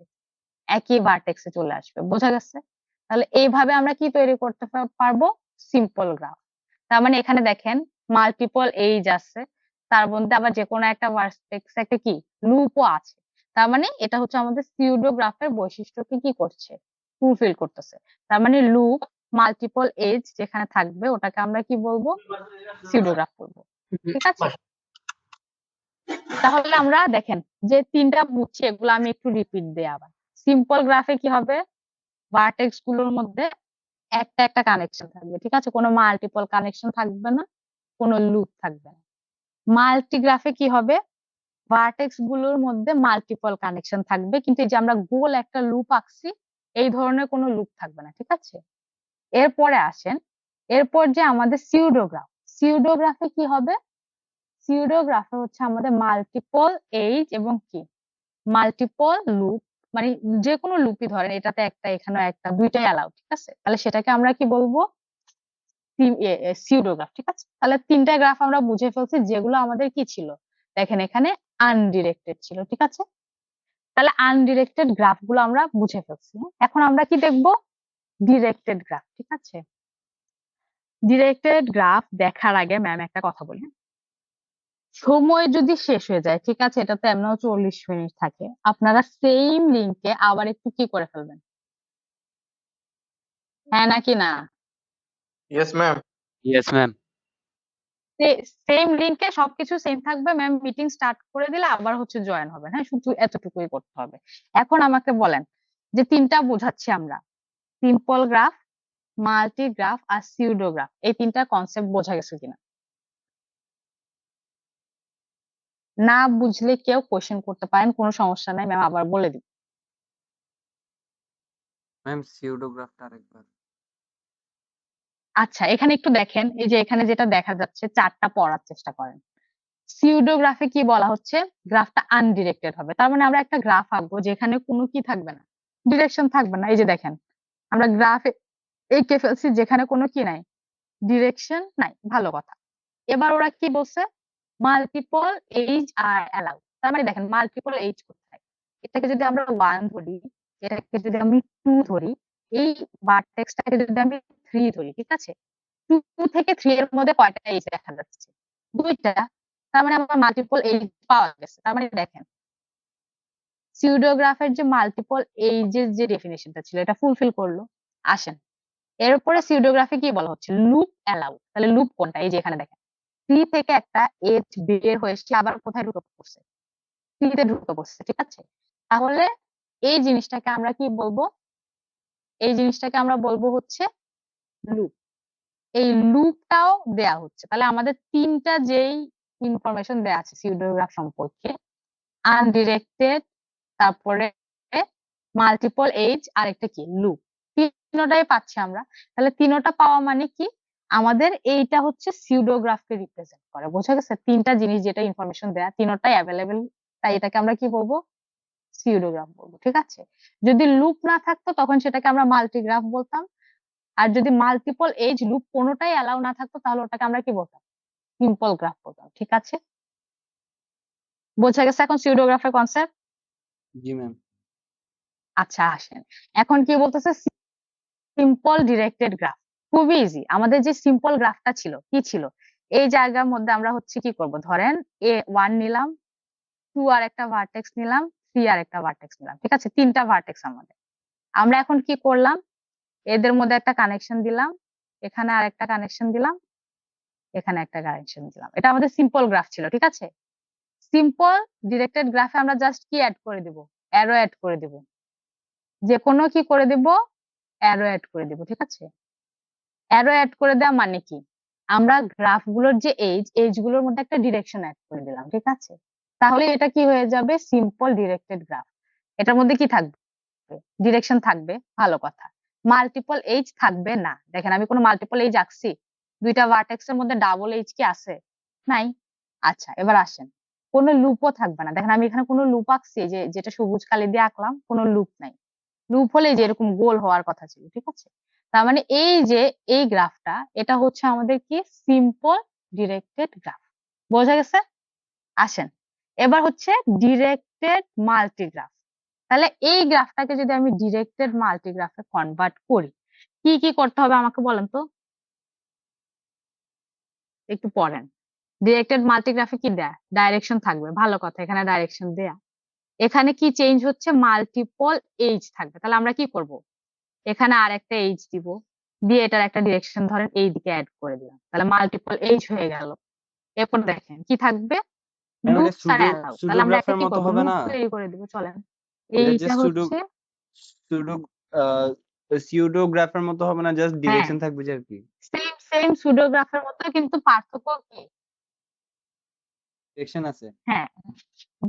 একই ভার্টেক্সে চলে আসবে, বোঝা গেছে। তাহলে এইভাবে আমরা কি তৈরি করতে পারবো, সিম্পল গ্রাফ। তার মানে এখানে দেখেন মাল্টিপল এইজ আছে, তার মধ্যে আবার যে কোনো একটা ভার্টেক্স একটা কি লুপও আছে। তার মানে এটা হচ্ছে আমাদের সিউডো গ্রাফের বৈশিষ্ট্যকে কি করছে, ফুলফিল করতেছে। তার মানে লুপ মাল্টিপল এজ যেখানে থাকবে ওটাকে আমরা কি বলবো, সিউডো গ্রাফ বলবো, ঠিক আছে। তাহলে আমরা দেখেন যে তিনটা বুঝছি, এগুলো আমি একটু রিপিট দিই আবার। সিম্পল গ্রাফে কি হবে, ভার্টেক্স গুলোর মধ্যে একটা একটা কানেকশন থাকবে, ঠিক আছে, কোনো মাল্টিপল কানেকশন থাকবে না, কোনো লুপ থাকবে না। মাল্টিগ্রাফে কি হবে, ভার্টেক্স গুলোর মধ্যে মাল্টিপল কানেকশন থাকবে, কিন্তু এই যে আমরা গোল একটা লুপ আঁকছি, এই ধরনের কোনো লুপ থাকবে না, ঠিক আছে। এরপরে আসেন, এরপর যে আমাদের সিউডোগ্রাফ, সিউডোগ্রাফে কি হবে, সিউডোগ্রাফে হচ্ছে আমাদের মাল্টিপল এইজ এবং কি মাল্টিপল লুপ, মানে যে কোনো লুপই ধরেন, এটাতে একটা এখানে একটা দুইটাই অ্যালাউ, ঠিক আছে। তাহলে সেটাকে আমরা কি বলবো, সিউডোগ্রাফ, ঠিক আছে। তাহলে তিনটা গ্রাফ আমরা বুঝে ফেলছি, যেগুলো আমাদের কি ছিল, দেখেন এখানে আনডিরেক্টেড ছিল, ঠিক আছে। তাহলে আনডিরেক্টেড গ্রাফ গুলো আমরা বুঝে ফেলছি, এখন আমরা কি দেখবো, ডিরেক্টেড গ্রাফ, ঠিক আছে। ডিরেক্টেড গ্রাফ দেখার আগে ম্যাম একটা কথা বলি, সময় যদি শেষ হয়ে যায়, ঠিক আছে, এটাতে এমনিও 40 মিনিট থাকে, আপনারা সেম লিঙ্কে আবার একটু কি করে ফেলবেন, হ্যাঁ নাকি না, Yes, ma'am. Yes ma'am. Same লিংকে সবকিছু সেম থাকবে, ম্যাম মিটিং স্টার্ট করে দিলে আবার হচ্ছে জয়েন হবে, হ্যাঁ শুধু এতটুকুই করতে হবে। এখন আমাকে বলেন যে তিনটা বোঝাচ্ছি আমরা, সিম্পল গ্রাফ, মাল্টি গ্রাফ আর সিউডোগ্রাফ, এই তিনটা কনসেপ্ট বোঝা গেছে কিনা। না বুঝলে কেউ কোশ্চেন করতে পারেন, কোনো সমস্যা নাই, ম্যাম আবার বলে দিই। ম্যাম সিউডোগ্রাফটা আরেকবার। আচ্ছা এখানে একটু দেখেন, এই যে এখানে যেটা দেখা যাচ্ছে, চারটা পড়ার চেষ্টা করেন। সিউডোগ্রাফে কি বলা হচ্ছে, গ্রাফটা আনডিরেক্টেড হবে, তার মানে আমরা একটা গ্রাফ আঁকবো যেখানে কোনো কি থাকবে না, ডিরেকশন থাকবে না। এই যে দেখেন আমরা গ্রাফে এঁকে ফেলছি যেখানে কোনো কি নাই, ডিরেকশন নাই, ভালো কথা। এবার ওরা কি বলছে, মাল্টিপল এইজ আর অ্যালাউ। তার মানে দেখেন মাল্টিপল এইজ কোথায়, এটাকে যদি আমরা 1 ধরি, এটাকে যদি আমি 2 ধরি, এই ভার্টেক্সটাকে যদি আমি 3 ধরি, ঠিক আছে, 2 থেকে 3 এর মধ্যে কয়টা এইজ দেখা যাচ্ছে, দুইটা। তার মানে আমার মাল্টিপল এইজ পাওয়া গেছে। তার মানে দেখেন সিউডোগ্রাফের যে মাল্টিপল এইজের যে ডেফিনেশনটা ছিল, এটা ফুলফিল করলো। আসেন এরপরে সিউডোগ্রাফি কি বলা হচ্ছে, লুপ অ্যালাউ। তাহলে লুপ কোনটা, এই যে এখানে দেখেন 3 থেকে একটা এজ বের হয়ে এসে আবার কোথায় ঢুকে পড়ছে, 3 তে ঢুকে পড়ছে, ঠিক আছে। তাহলে এই জিনিসটাকে আমরা কি বলবো, এই জিনিসটাকে আমরা বলবো হচ্ছে লুপ। এই লুপটাও দেয়া হচ্ছে, তাহলে আমাদের তিনটা যেই ইনফরমেশন দেয়া আছে সিউডোগ্রাফ সম্পর্কে, আনডিরেক্টেড, তারপরে মাল্টিপল এইজ, আর একটা কি লুপ, তিনটাই পাচ্ছি আমরা। তাহলে তিনটা পাওয়া মানে কি, আমাদের এইটা হচ্ছে সিউডোগ্রাফকে রিপ্রেজেন্ট করে, বোঝা গেছে। তিনটা জিনিস যেটা ইনফরমেশন দেয়া, তিনটাই অ্যাভেলেবেল, তাই এটাকে আমরা কি বলবো, সিউডোগ্রাফ বলবো, ঠিক আছে। যদি লুপ না থাকতো তখন সেটাকে আমরা মাল্টিগ্রাফ বলতাম, আর যদি মাল্টিপল এজ লুপ কোনোটাই অ্যালাউ না থাকতো তাহলে ওটাকে আমরা কি বলতাম, সিম্পল গ্রাফ বলতাম, ঠিক আছে। বোঝা গেছে এখন সিউডোগ্রাফের কনসেপ্ট। জি ম্যাম। আচ্ছা আসেন, এখন কি বলতেছে সিম্পল ডিরেক্টেড গ্রাফ। খুবই ইজি। আমাদের যে সিম্পল গ্রাফটা ছিল কি ছিল, এই জায়গার মধ্যে আমরা হচ্ছে কি করব, ধরেন A1 নিলাম, 2 আর একটা ভার্টেক্স নিলাম, 3 আর একটা ভার্টেক্স নিলাম, ঠিক আছে, তিনটা ভার্টেক্স আমাদের। আমরা এখন কি করলাম, এদের মধ্যে একটা কানেকশন দিলাম, এখানে আর একটা কানেকশন দিলাম, এখানে একটা কানেকশন দিলাম। এটা আমাদের সিম্পল গ্রাফ ছিল, ঠিক আছে। সিম্পল ডিরেক্টেড গ্রাফে আমরা জাস্ট কি অ্যাড করে দিব, অ্যারো অ্যাড করে দিব, যে কোনো কি করে দিব, অ্যারো অ্যাড করে দিব, ঠিক আছে। অ্যারো অ্যাড করে দেওয়া মানে কি, আমরা গ্রাফ গুলোর যে এজ গুলোর মধ্যে একটা ডিরেকশন অ্যাড করে দিলাম, ঠিক আছে। তাহলে এটা কি হয়ে যাবে, সিম্পল ডিরেক্টেড গ্রাফ। এটার মধ্যে কি থাকবে, ডিরেকশন থাকবে, ভালো কথা। মাল্টিপল এজ থাকবে না। দেখেন আমি কোনো মাল্টিপল এজ আঁকছি, দুইটা ভার্টেক্স এর মধ্যে ডাবল এজ কি আছে, নাই। আচ্ছা এবার আসেন, কোনো লুপও থাকবে না। দেখেন আমি এখানে কোনো লুপ আঁকছি, যে যেটা সবুজ কালি দিয়ে আঁকলাম, কোনো লুপ নাই। লুপ হলে যে এরকম গোল হওয়ার কথা ছিল, ঠিক আছে। তার মানে এই যে এই গ্রাফটা, এটা হচ্ছে আমাদের কি, সিম্পল ডিরেক্টেড গ্রাফ। বোঝা গেছে। আসেন, এবার হচ্ছে ডিরেক্টেড মাল্টিগ্রাফ। তাহলে এই গ্রাফটাকে যদি আমি ডিরেক্টেড মাল্টিগ্রাফে কনভার্ট করি, কি কি করতে হবে আমাকে বলেন তো, একটু পড়েন। ডিরেক্টেড মাল্টিগ্রাফে কি দেয়া, ডাইরেকশন থাকবে, ভালো কথা, এখানে ডাইরেকশন দেয়া। এখানে কি চেঞ্জ হচ্ছে, মাল্টিপল এজ থাকবে। তাহলে আমরা কি করব, এখানে আর একটা এইচ দিব, দিয়ে এটার একটা ডিরেকশন ধরেন এই দিকে অ্যাড করে দিলাম, তাহলে মাল্টিপল এইচ হয়ে গেল। এরপর দেখেন কি থাকবে, ম্যাম এটা লুপস আর সুডো অ্যালাউ। তাহলে আমরা একটা সুডোগ্রাফের কি মতো করবো, হবে লুপ না? তৈরি করে দিব, চলেন। এটা এইটা জাস্ট হচ্ছে, সুডো সিউডোগ্রাফের মতো হবে না, জাস্ট হ্যাঁ, ডিরেকশন থাকবে যে আর কি। সেম সেম সুডোগ্রাফের মতো, কিন্তু পার্থক্য কি, ডিরেকশন আছে। হ্যাঁ,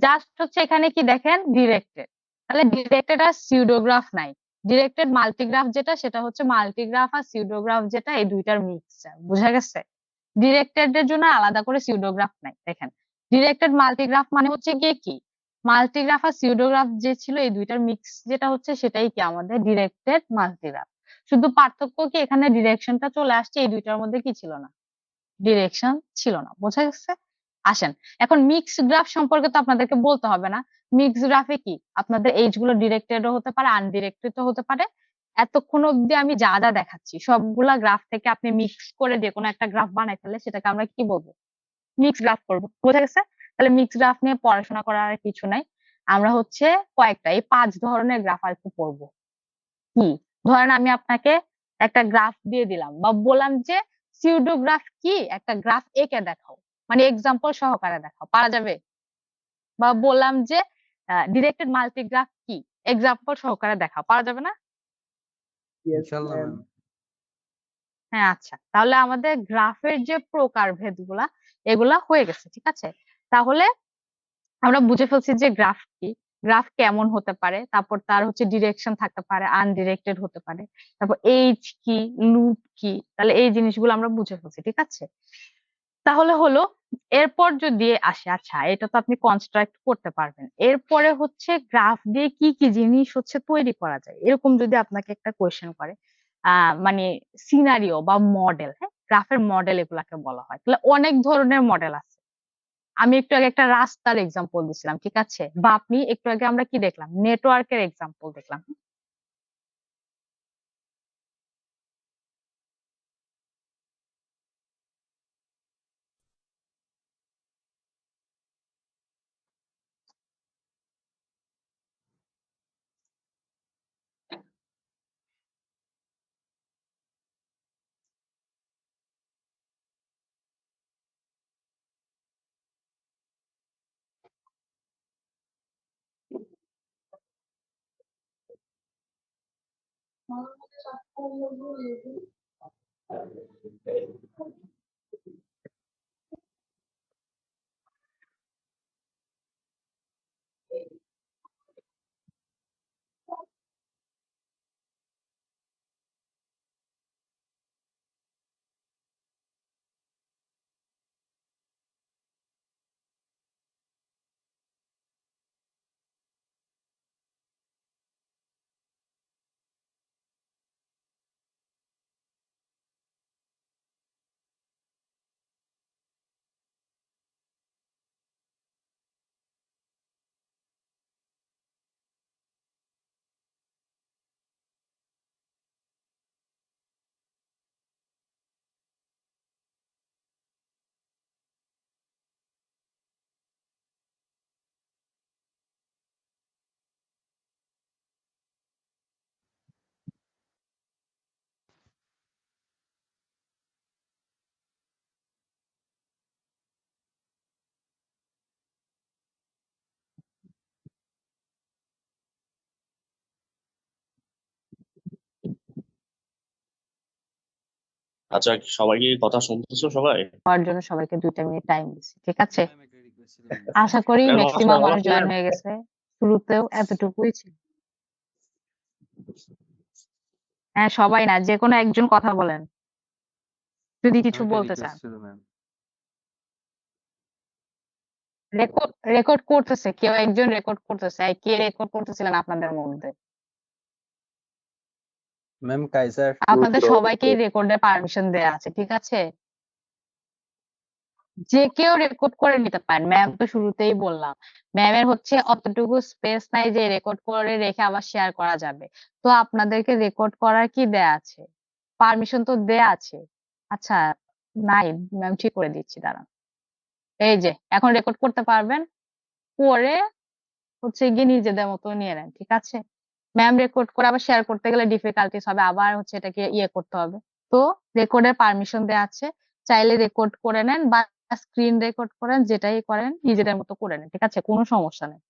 জাস্ট হচ্ছে এখানে কি দেখেন, ডিরেক্টেড। তাহলে ডিরেক্টেড আর সিউডোগ্রাফ নাই। ডিরেক্টেড মাল্টিগ্রাফ যেটা, সেটা হচ্ছে মাল্টিগ্রাফ আর সিউডোগ্রাফ যেটা, এই দুইটার মিক্সচার। বুঝা গেছে। ডিরেক্টেড এর জন্য আলাদা করে সিউডোগ্রাফ নাই। দেখেন, ডিরেক্টেড মাল্টিগ্রাফ মানে হচ্ছে গিয়ে কি, মাল্টিগ্রাফ আর সিউডোগ্রাফ যে ছিল, এই দুইটার মিক্স যেটা হচ্ছে, সেটাই কি আমাদের ডিরেক্টেড মাল্টিগ্রাফ। শুধু পার্থক্য কি, এখানে ডিরেকশনটা চলে আসছে, এই দুইটার মধ্যে কি ছিল না, ডিরেকশন ছিল না। বোঝা গেছে। আসেন, এখন মিক্স গ্রাফ সম্পর্কে তো আপনাদেরকে বলতে হবে না। মিক্স গ্রাফে কি, আপনাদের এইজ গুলো ডিরেক্টেডও হতে পারে, আনডিরেক্টেড হতে পারে। এতক্ষণ অব্দি আমি যা যা দেখাচ্ছি, সবগুলা গ্রাফ থেকে আপনি মিক্স করে যে কোনো একটা গ্রাফ বানাই ফেলে, সেটাকে আমরা কি বলবো, মিক্স গ্রাফ করবো। বোঝা গেছে। তাহলে মিক্স গ্রাফ নিয়ে পড়াশোনা করার আর কিছু নাই। আমরা হচ্ছে কয়েকটা, এই 5 ধরনের গ্রাফ আর একটু পড়বো। কি, ধরেন আমি আপনাকে একটা গ্রাফ দিয়ে দিলাম, বা বললাম যে সিউডোগ্রাফ কি, একটা গ্রাফ এঁকে দেখাও, মানে এক্সাম্পল সহকারে দেখাও, পারা যাবে। বা বললাম যে ডিরেক্টেড মাল্টিগ্রাফ কি, এক্সাম্পল সহকারে দেখাও, পারা যাবে না। ইনশাআল্লাহ ম্যাম। হ্যাঁ আচ্ছা, তাহলে আমাদের গ্রাফের যে প্রকারভেদ গুলা, এগুলা হয়ে গেছে, ঠিক আছে। তাহলে আমরা বুঝে ফেলছি যে গ্রাফ কি, গ্রাফ কেমন হতে পারে, তারপর তার হচ্ছে ডিরেকশন থাকতে পারে, আনডিরেক্টেড হতে পারে, তারপর এইজ কি, লুপ কি, তাহলে এই জিনিসগুলো আমরা বুঝে ফেলছি, ঠিক আছে। তাহলে হলো, এরপর যদি আসে, আচ্ছা এটা তো আপনি কনস্ট্রাক্ট করতে পারবেন, এরপরে হচ্ছে গ্রাফ দিয়ে কি কি জিনিস হচ্ছে তৈরি করা যায়, এরকম যদি আপনাকে একটা কোয়েশ্চেন করে, মানে সিনারিও বা মডেল, হ্যাঁ, গ্রাফের মডেল এগুলাকে বলা হয়। তাহলে অনেক ধরনের মডেল আছে। আমি একটু আগে একটা রাস্তার এক্সাম্পল দিছিলাম, ঠিক আছে, বা আপনি একটু আগে আমরা কি দেখলাম, নেটওয়ার্কের এক্সাম্পল দেখলাম। আচ্ছা, সবাই কি কথা শুনতেছো সবাই? হওয়ার জন্য সবাইকে 2টা মিনিট টাইম দিচ্ছি, ঠিক আছে? ম্যাম একটা রিকোয়েস্ট ছিল ম্যাম। আশা করি ম্যাম, আমার ম্যাক্সিমাম সবাই ভালো মানুষ আছেন জয়েন ম্যাম? হয়ে গেছে। শুরুতেও এতটুকুই ছিল। হ্যাঁ, সবাই না, যে কোনো একজন কথা বলেন যদি কিছু ম্যাম একটা বলতে চান। রিকোয়েস্ট ছিল ম্যাম। রেকর্ড করতেছে, কেউ একজন রেকর্ড করতেছে। কে রেকর্ড করতেছিলেন আপনাদের মধ্যে? ম্যাম কাইসার। আপনাদের সবাইকেই রেকর্ডের পারমিশন দেয়া আছে, ঠিক আছে? যে কেউ রেকর্ড করে নিতে পারেন। ম্যাম তো শুরুতেই বললাম, ম্যামের হচ্ছে অতটুকু স্পেস নাই যে রেকর্ড করে রেখে আবার শেয়ার করা যাবে। তো আপনাদেরকে রেকর্ড করার কি দেয়া আছে? পারমিশন তো দেয়া আছে। আচ্ছা, নাই, ম্যাম ঠিক করে দিচ্ছি, দাঁড়ান। এই যে এখন রেকর্ড করতে পারবেন, করে হচ্ছে গিয়ে নিজেদের মতো নিয়ে নেন, ঠিক আছে? ম্যাম রেকর্ড করে আবার শেয়ার করতে গেলে ডিফিকাল্টিস হবে, আবার হচ্ছে এটাকে ইয়ে করতে হবে। তো রেকর্ডের পারমিশন দেওয়া আছে, চাইলে রেকর্ড করে নেন বা স্ক্রিন রেকর্ড করেন, যেটাই করেন নিজেদের মতো করে নেন, ঠিক আছে? কোনো সমস্যা নেই।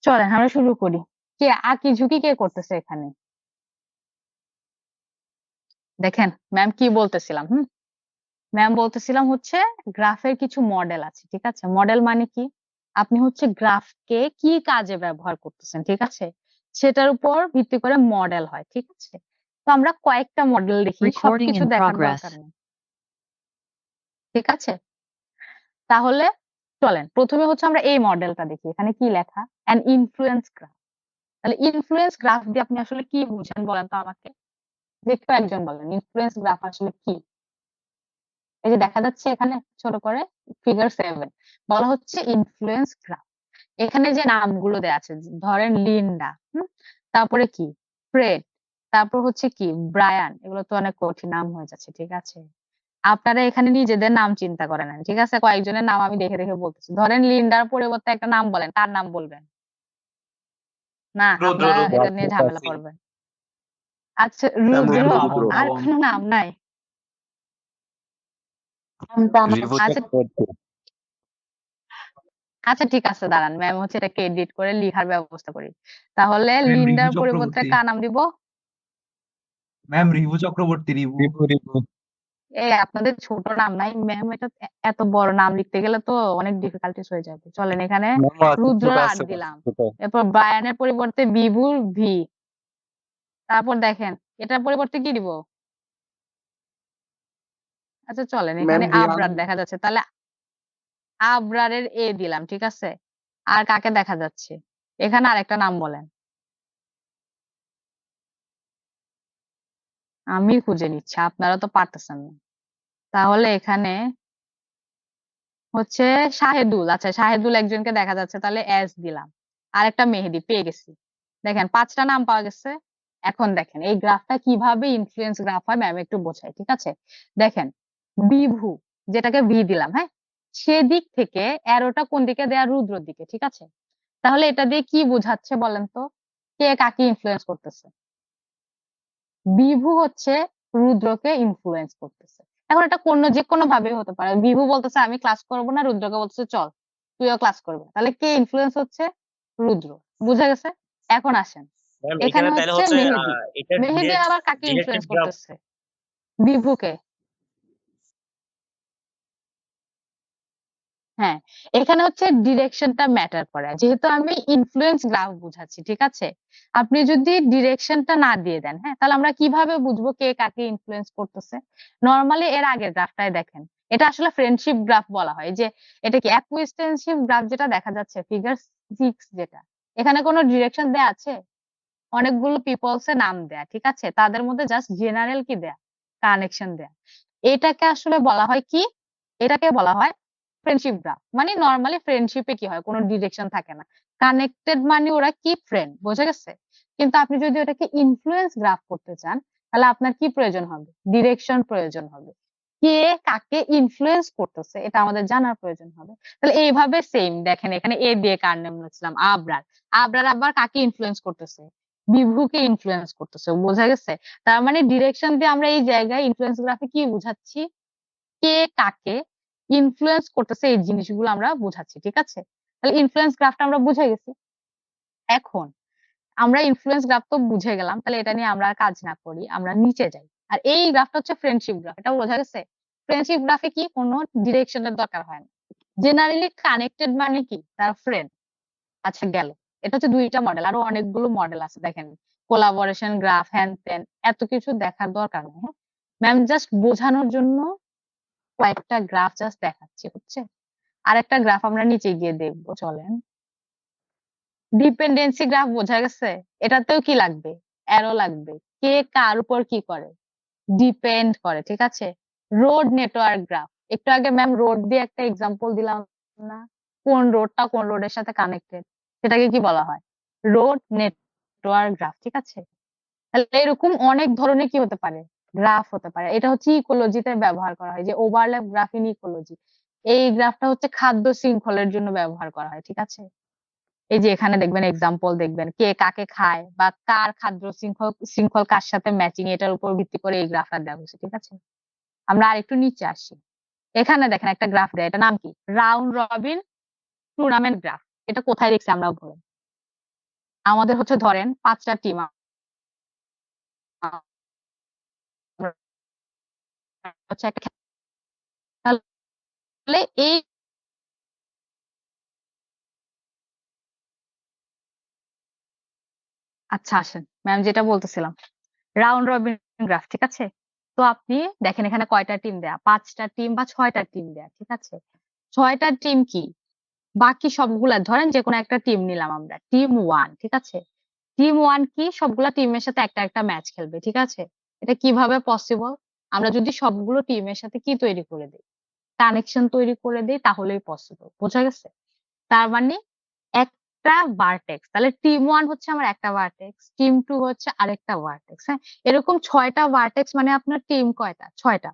চলেন আমরা শুরু করি। কে আঁকি ঝুঁকি কে করতেছে এখানে? দেখেন ম্যাম কি বলতেছিলাম। ম্যাম বলতেছিলাম হচ্ছে গ্রাফের কিছু মডেল আছে, ঠিক আছে? মডেল মানে কি? আপনি হচ্ছে গ্রাফকে কি কাজে ব্যবহার করতেছেন, ঠিক আছে? সেটার উপর ভিত্তি করে মডেল হয়, ঠিক আছে? তো আমরা কয়েকটা মডেল দেখি, Recording সবকিছু in দেখার progress. দরকার নেই, ঠিক আছে? তাহলে চলেন প্রথমে হচ্ছে আমরা এই মডেলটা দেখি। এখানে কি লেখা? An influence graph. তাহলে ইনফ্লুয়েন্স গ্রাফ দিয়ে আপনি আসলে কি বুঝেন বলেন তো আমাকে? যে কেউ একজন বলেন ইনফ্লুয়েন্স গ্রাফ আসলে কি? এই যে দেখা যাচ্ছে এখানে ছোট করে ফিগার 7, বলা হচ্ছে ইনফ্লুয়েন্স গ্রাফ। এখানে যে নামগুলো দেয়া আছে, ধরেন লিন্ডা, তারপরে কি ফ্রেড, তারপর হচ্ছে কি ব্রায়ান, এগুলো তো অনেক কঠিন নাম হয়ে যাচ্ছে, ঠিক আছে? আপনারা এখানে নিজেদের নাম চিন্তা করে নেন, ঠিক আছে? কয়েকজনের নাম আমি দেখে দেখে বলতেছি। ধরেন লিন্ডার পরিবর্তে একটা নাম বলেন, কার নাম বলবেন? না, রুদ্র আপনারা রুদ্র এটা নিয়ে ঝামেলা করবেন। আচ্ছা, ম্যাম, রুদ্র। রুদ্র। আর কোনো নাম নাই? আচ্ছা, আচ্ছা ঠিক আছে, দাঁড়ান, ম্যাম হচ্ছে এটাকে এডিট করে লিখার ব্যবস্থা করি। তাহলে ম্যাম রিভু লিন্ডার পরিবর্তে চক্রবর্তী। কার নাম দিব? Ma'am review Chakraborty. রিভু। এই আপনাদের ছোট নাম নাই ম্যাম, এটা এত বড় নাম লিখতে গেলে তো অনেক ডিফিকাল্টিস হয়ে যাবে। চলেন এখানে রুদ্র আর দিলাম, এরপর ব্রায়ানের পরিবর্তে বিভুর ভি, তারপর দেখেন এটার পরিবর্তে কি দিব? আচ্ছা চলেন এখানে ম্যাম, রিয়ান। আবরার দেখা যাচ্ছে, তাহলে আবরারের এ দিলাম, ঠিক আছে? আর কাকে দেখা যাচ্ছে? এখানে আরেকটা নাম বলেন, আমি খুঁজে নিচ্ছি, আপনারা তো পারতেছেন না। তাহলে এখানে হচ্ছে শাহেদুল, আচ্ছা শাহেদুল একজনকে দেখা যাচ্ছে, তাহলে এস দিলাম। আরেকটা মেহেদি পেয়ে গেছি। দেখেন 5টা নাম পাওয়া গেছে। এখন দেখেন এই গ্রাফটা কিভাবে ইনফ্লুয়েন্স গ্রাফ হয় ম্যাম একটু বোঝাই, ঠিক আছে? দেখেন বিভু, যেটাকে ভি দিলাম, হ্যাঁ, সেদিক থেকে অ্যারোটা কোন দিকে দেয়া? রুদ্রর দিকে, ঠিক আছে? তাহলে এটা দিয়ে কি বোঝাচ্ছে বলেন তো? কে কাকে ইনফ্লুয়েন্স করতেছে? বিভু হচ্ছে রুদ্রকে ইনফ্লুয়েন্স করতেছে। এখন এটা যে কোনো ভাবে হতে পারে। বিভু বলতেছে আমি ক্লাস করবো না, রুদ্রকে বলতেছে চল তুইও ক্লাস করবি, তাহলে কে ইনফ্লুয়েন্স হচ্ছে? রুদ্র। বুঝা গেছে? এখন আসেন, ম্যাম, এখানে এখানে তাহলে হচ্ছে হচ্ছে মেহেদি। এটা মেহেদি আবার কাকে ডিরেক্টিভ ইনফ্লুয়েন্স গ্রাফ। করতেছে? বিভুকে। হ্যাঁ, এখানে হচ্ছে ডিরেকশনটা ম্যাটার করে, যেহেতু আমি ইনফ্লুয়েন্স গ্রাফ বুঝাচ্ছি, ঠিক আছে? আপনি যদি ডিরেকশনটা না দিয়ে দেন, হ্যাঁ, তাহলে আমরা কিভাবে বুঝবো কে কাকে ইনফ্লুয়েন্স করতেছে? নরমালি এর আগের গ্রাফটাই দেখেন, এটা আসলে ফ্রেন্ডশিপ গ্রাফ বলা হয়। যে এটা কি অ্যাকুইস্টেন্সিভ গ্রাফ যেটা দেখা যাচ্ছে ফিগার 6, যেটা এখানে কোনো ডিরেকশন দেয়া আছে? অনেকগুলো পিপলস এর নাম দেয়া, ঠিক আছে? তাদের মধ্যে জাস্ট জেনারেল কি দেয়া? কানেকশন দেয়া। এটাকে আসলে বলা হয় কি? এটাকে বলা হয় ফ্রেন্ডশিপ গ্রাফ। মানে নরমালি ফ্রেন্ডশিপে কি হয়, কোনো ডিরেকশন থাকে না। কানেক্টেড মানে ওরা কি ফ্রেন্ড, বোঝা গেছে? কিন্তু আপনি যদি ওটাকে ইনফ্লুয়েন্স গ্রাফ করতে চান, তাহলে আপনার কি প্রয়োজন হবে? ডিরেকশন প্রয়োজন হবে। কে কাকে ইনফ্লুয়েন্স করতেছে এটা আমাদের জানার প্রয়োজন হবে। তাহলে এইভাবে সেম দেখেন, এখানে এ দিয়ে কার নাম নিয়েছিলাম? আবরার। আবরার আবার কাকে ইনফ্লুয়েন্স করতেছে? বিভুকে ইনফ্লুয়েন্স করতেছে, বোঝা গেছে? তার মানে ডিরেকশন দিয়ে আমরা এই জায়গায় ইনফ্লুয়েন্স গ্রাফে কি বুঝাচ্ছি? কে কাকে ইনফ্লুয়েন্স করতেছে এই জিনিসগুলো আমরা বুঝাচ্ছি, ঠিক আছে? তাহলে ইনফ্লুয়েন্স গ্রাফটা আমরা বুঝে গেছি। এখন আমরা ইনফ্লুয়েন্স গ্রাফ তো বুঝে গেলাম, তাহলে এটা নিয়ে আমরা আর কাজ না করি, আমরা নিচে যাই। আর এই গ্রাফটা হচ্ছে ফ্রেন্ডশিপ গ্রাফ, এটা বোঝা গেছে? ফ্রেন্ডশিপ গ্রাফে কি কোনো ডিরেকশনের দরকার হয় না, জেনারেলি কানেক্টেড মানে কি তার ফ্রেন্ড। আচ্ছা গেল, এটা হচ্ছে দুইটা মডেল, আরো অনেকগুলো মডেল আছে দেখেন, কোলাবোরেশন গ্রাফ, হ্যান ত্যান, এত কিছু দেখার দরকার নেই। হ্যাঁ ম্যাম জাস্ট বোঝানোর জন্য কয়েকটা গ্রাফ জাস্ট দেখাচ্ছি, হচ্ছে। আরেকটা গ্রাফ আমরা নিচে গিয়ে দেখবো, চলেন। ডিপেন্ডেন্সি গ্রাফ বোঝা গেছে? এটাতেও কি লাগবে? অ্যারো লাগবে, কে কার উপর কি করে, ডিপেন্ড করে, ঠিক আছে। রোড নেটওয়ার্ক গ্রাফ, একটু আগে ম্যাম রোড দিয়ে একটা এক্সাম্পল দিলাম না, কোন রোডটা কোন রোডের সাথে কানেক্টেড, সেটাকে কি বলা হয়? রোড নেটওয়ার্ক গ্রাফ, ঠিক আছে। তাহলে এরকম অনেক ধরনের কি হতে পারে, গ্রাফ হতে পারে। এটা হচ্ছে ইকোলজিতে ব্যবহার করা হয়, যে ওভারল্যাপ গ্রাফ ইন ইকোলজি। এই গ্রাফটা হচ্ছে খাদ্য শৃঙ্খলের জন্য ব্যবহার করা হয়, ঠিক আছে। এই যে এখানে দেখবেন এক্সাম্পল, দেখবেন কে কাকে খায় বা কার খাদ্য শৃঙ্খল শৃঙ্খল কার সাথে ম্যাচিং, এটার উপর ভিত্তি করে এই গ্রাফটা দেওয়া হয়েছে, ঠিক আছে। আমরা আরেকটু নিচে আসি, এখানে দেখেন একটা গ্রাফ দেয়, এটা নাম কি? Round robin tournament graph. এটা কোথায় দেখছি আমরা? বলেন। আমাদের হচ্ছে ধরেন 5টা টিম, হচ্ছে একটা তাহলে এই আচ্ছা আসেন ম্যাম যেটা বলতেছিলাম, রাউন্ড রবিন গ্রাফ, ঠিক আছে। তো আপনি দেখেন এখানে কয়টা টিম দেয়া, 5টা টিম বা 6টা টিম দেয়া, ঠিক আছে। 6টা টিম কি, বাকি সবগুলা ধরেন যে কোনো একটা টিম নিলাম আমরা, টিম 1, ঠিক আছে। টিম 1 কি সবগুলা টিমের সাথে একটা একটা ম্যাচ খেলবে, ঠিক আছে। এটা কিভাবে পসিবল? আমরা যদি সবগুলো টিমের সাথে কি তৈরি করে দিই, কানেকশন তৈরি করে দিই, তাহলেই পসিবল, বোঝা গেছে? তার মানে একটা ভার্টেক্স, তাহলে টিম 1 হচ্ছে আমার একটা ভার্টেক্স, টিম 2 হচ্ছে আরেকটা ভার্টেক্স। হ্যাঁ এরকম 6টা ভার্টেক্স, মানে আপনার টিম কয়টা? 6টা।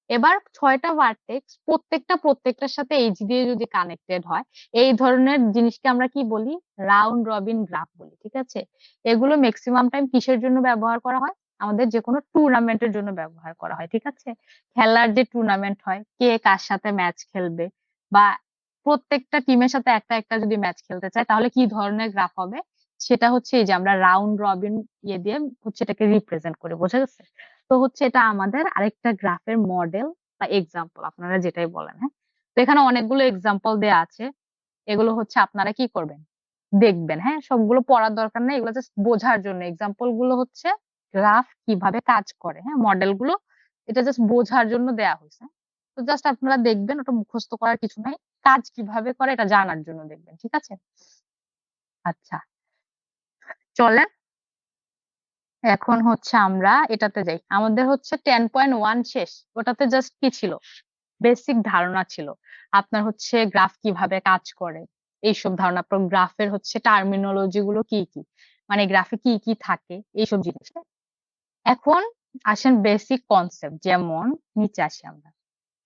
এবার 6টা ভার্টেক্স প্রত্যেকটার সাথে এইচ দিয়ে যদি কানেক্টেড হয়, এই ধরনের জিনিসকে আমরা কি বলি? রাউন্ড রবিন গ্রাফ বলি, ঠিক আছে। এগুলো ম্যাক্সিমাম টাইম কিসের জন্য ব্যবহার করা হয়? আমাদের যে কোনো টুর্নামেন্টের জন্য ব্যবহার করা হয়, ঠিক আছে। খেলার যে টুর্নামেন্ট হয়, কে কার সাথে ম্যাচ খেলবে, বা প্রত্যেকটা টিমের সাথে একটা একটা যদি ম্যাচ খেলতে চায়, তাহলে কি ধরনের গ্রাফ হবে? সেটা হচ্ছে এই যে আমরা রাউন্ড রবিন ইয়ে দিয়ে হচ্ছে এটাকে রিপ্রেজেন্ট করে, বোঝা গেছে? তো হচ্ছে এটা আমাদের আরেকটা গ্রাফের মডেল বা এক্সাম্পল, আপনারা যেটাই বলেন। হ্যাঁ তো এখানে অনেকগুলো এক্সাম্পল দেয়া আছে, এগুলো হচ্ছে আপনারা কি করবেন? দেখবেন। হ্যাঁ সবগুলো পড়ার দরকার নেই, এগুলো জাস্ট বোঝার জন্য। এক্সাম্পল গুলো হচ্ছে গ্রাফ কিভাবে কাজ করে, হ্যাঁ মডেল গুলো, এটা জাস্ট বোঝার জন্য দেয়া হয়েছে। তো জাস্ট আপনারা দেখবেন, ওটা মুখস্থ করার কিছু নাই, কাজ কিভাবে করে এটা জানার জন্য দেখবেন, ঠিক আছে। আচ্ছা চলেন এখন হচ্ছে আমরা এটাতে যাই। আমাদের হচ্ছে 10.1 শেষ, ওটাতে জাস্ট কি ছিল? বেসিক ধারণা ছিল আপনার, হচ্ছে গ্রাফ কিভাবে কাজ করে, এইসব ধারণা। গ্রাফের হচ্ছে টার্মিনোলজি গুলো কি কি, মানে গ্রাফে কি কি থাকে, এইসব জিনিস। এখন আসেন বেসিক কনসেপ্ট, যেমন নিচে আসি আমরা।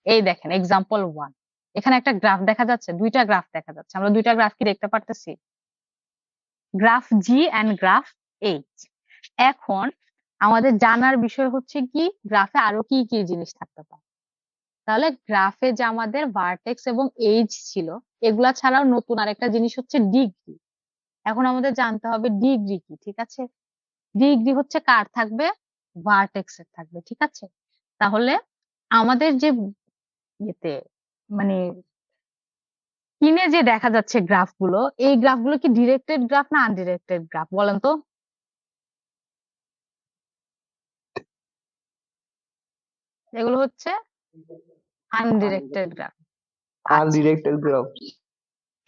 এই দেখেন এক্সাম্পল 1, এখানে একটা গ্রাফ দেখা যাচ্ছে, দুইটা গ্রাফ দেখা যাচ্ছে, আমরা দুইটা গ্রাফ কি দেখতে পারতেছি? Graph G and graph H. এখন আমাদের জানার বিষয় হচ্ছে কি, গ্রাফে আরো কি কি জিনিস থাকতে পারে। তাহলে গ্রাফে যে আমাদের ভার্টেক্স এবং এইজ ছিল, এগুলা ছাড়াও নতুন আরেকটা জিনিস হচ্ছে ডিগ্রি। এখন আমাদের জানতে হবে ডিগ্রি কি, ঠিক আছে। ডিগ্রি হচ্ছে কার থাকবে? ভার্টেক্স এর থাকবে, ঠিক আছে। তাহলে আমাদের যে ইয়েতে, মানে স্ক্রিনে যে দেখা যাচ্ছে গ্রাফ গুলো, এই গ্রাফ গুলো কি ডিরেক্টেড গ্রাফ না আনডিরেক্টেড গ্রাফ, বলেন তো? এগুলো হচ্ছে আনডিরেক্টেড গ্রাফ। আচ্ছা আনডিরেক্টেড গ্রাফ।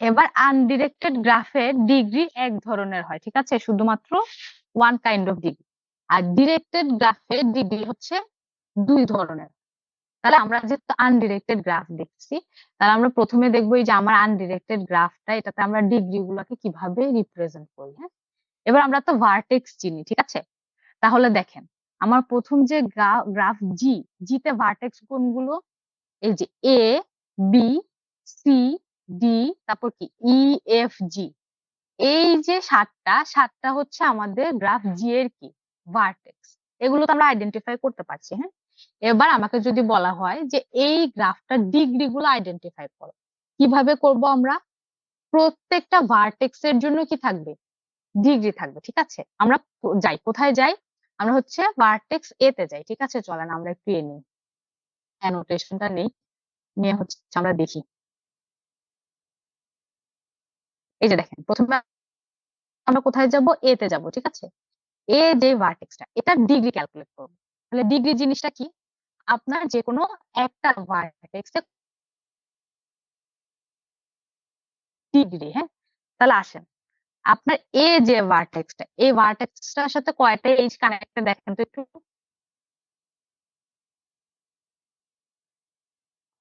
এবার আনডিরেক্টেড গ্রাফের ডিগ্রি এক ধরনের হয়, ঠিক আছে, শুধুমাত্র one kind of degree. Are directed গ্রাফের ডিগ্রি হচ্ছে 2 ধরনের। তাহলে আমরা যেহেতু আনডিরেক্টেড গ্রাফ দেখছি, তাহলে আমরা প্রথমে দেখবো এই যে আমার আনডিরেক্টেড গ্রাফটা, এটাতে আমরা ডিগ্রি গুলাকে কিভাবে রিপ্রেজেন্ট করি। হ্যাঁ এবার আমরা তো ভার্টেক্স চিনি, ঠিক আছে। তাহলে দেখেন আমার প্রথম যে গ্রাফ জি, জিতে ভার্টেক্স কোনগুলো? এই যে এ, বি, সি, ডি, তারপর কি ই, এফ, জি। এই যে 7টা হচ্ছে আমাদের গ্রাফ জি এর কি ভার্টেক্স। এগুলো তো আমরা আইডেন্টিফাই করতে পারছি। হ্যাঁ এবার আমাকে যদি বলা হয় যে এই গ্রাফটার ডিগ্রি গুলো আইডেন্টিফাই করো, কিভাবে করব আমরা? প্রত্যেকটা ভার্টেক্স এর জন্য কি থাকবে? ডিগ্রি থাকবে, ঠিক আছে? আমরা যাই, কোথায় যাই? আমরা হচ্ছে ভার্টেক্স এ তে যাই, ঠিক আছে? চলেন আমরা একটু এ নিই, অ্যানোটেশনটা নেই, নিয়ে হচ্ছে আমরা দেখি। এই যে দেখেন, প্রথমে আমরা কোথায় যাব? এ তে যাব, ঠিক আছে? এ যে ভার্টেক্সটা, এটা ডিগ্রি ক্যালকুলেট করবো। তাহলে ডিগ্রি জিনিসটা কি? আপনার যে কোনো একটা ভার্টেক্সে ডিগ্রি, হ্যাঁ? তাহলে আসেন, আপনার এ যে ভার্টেক্সটা, এই ভার্টেক্সটার সাথে কয়টা এজ কানেক্টেড দেখেন তো একটু,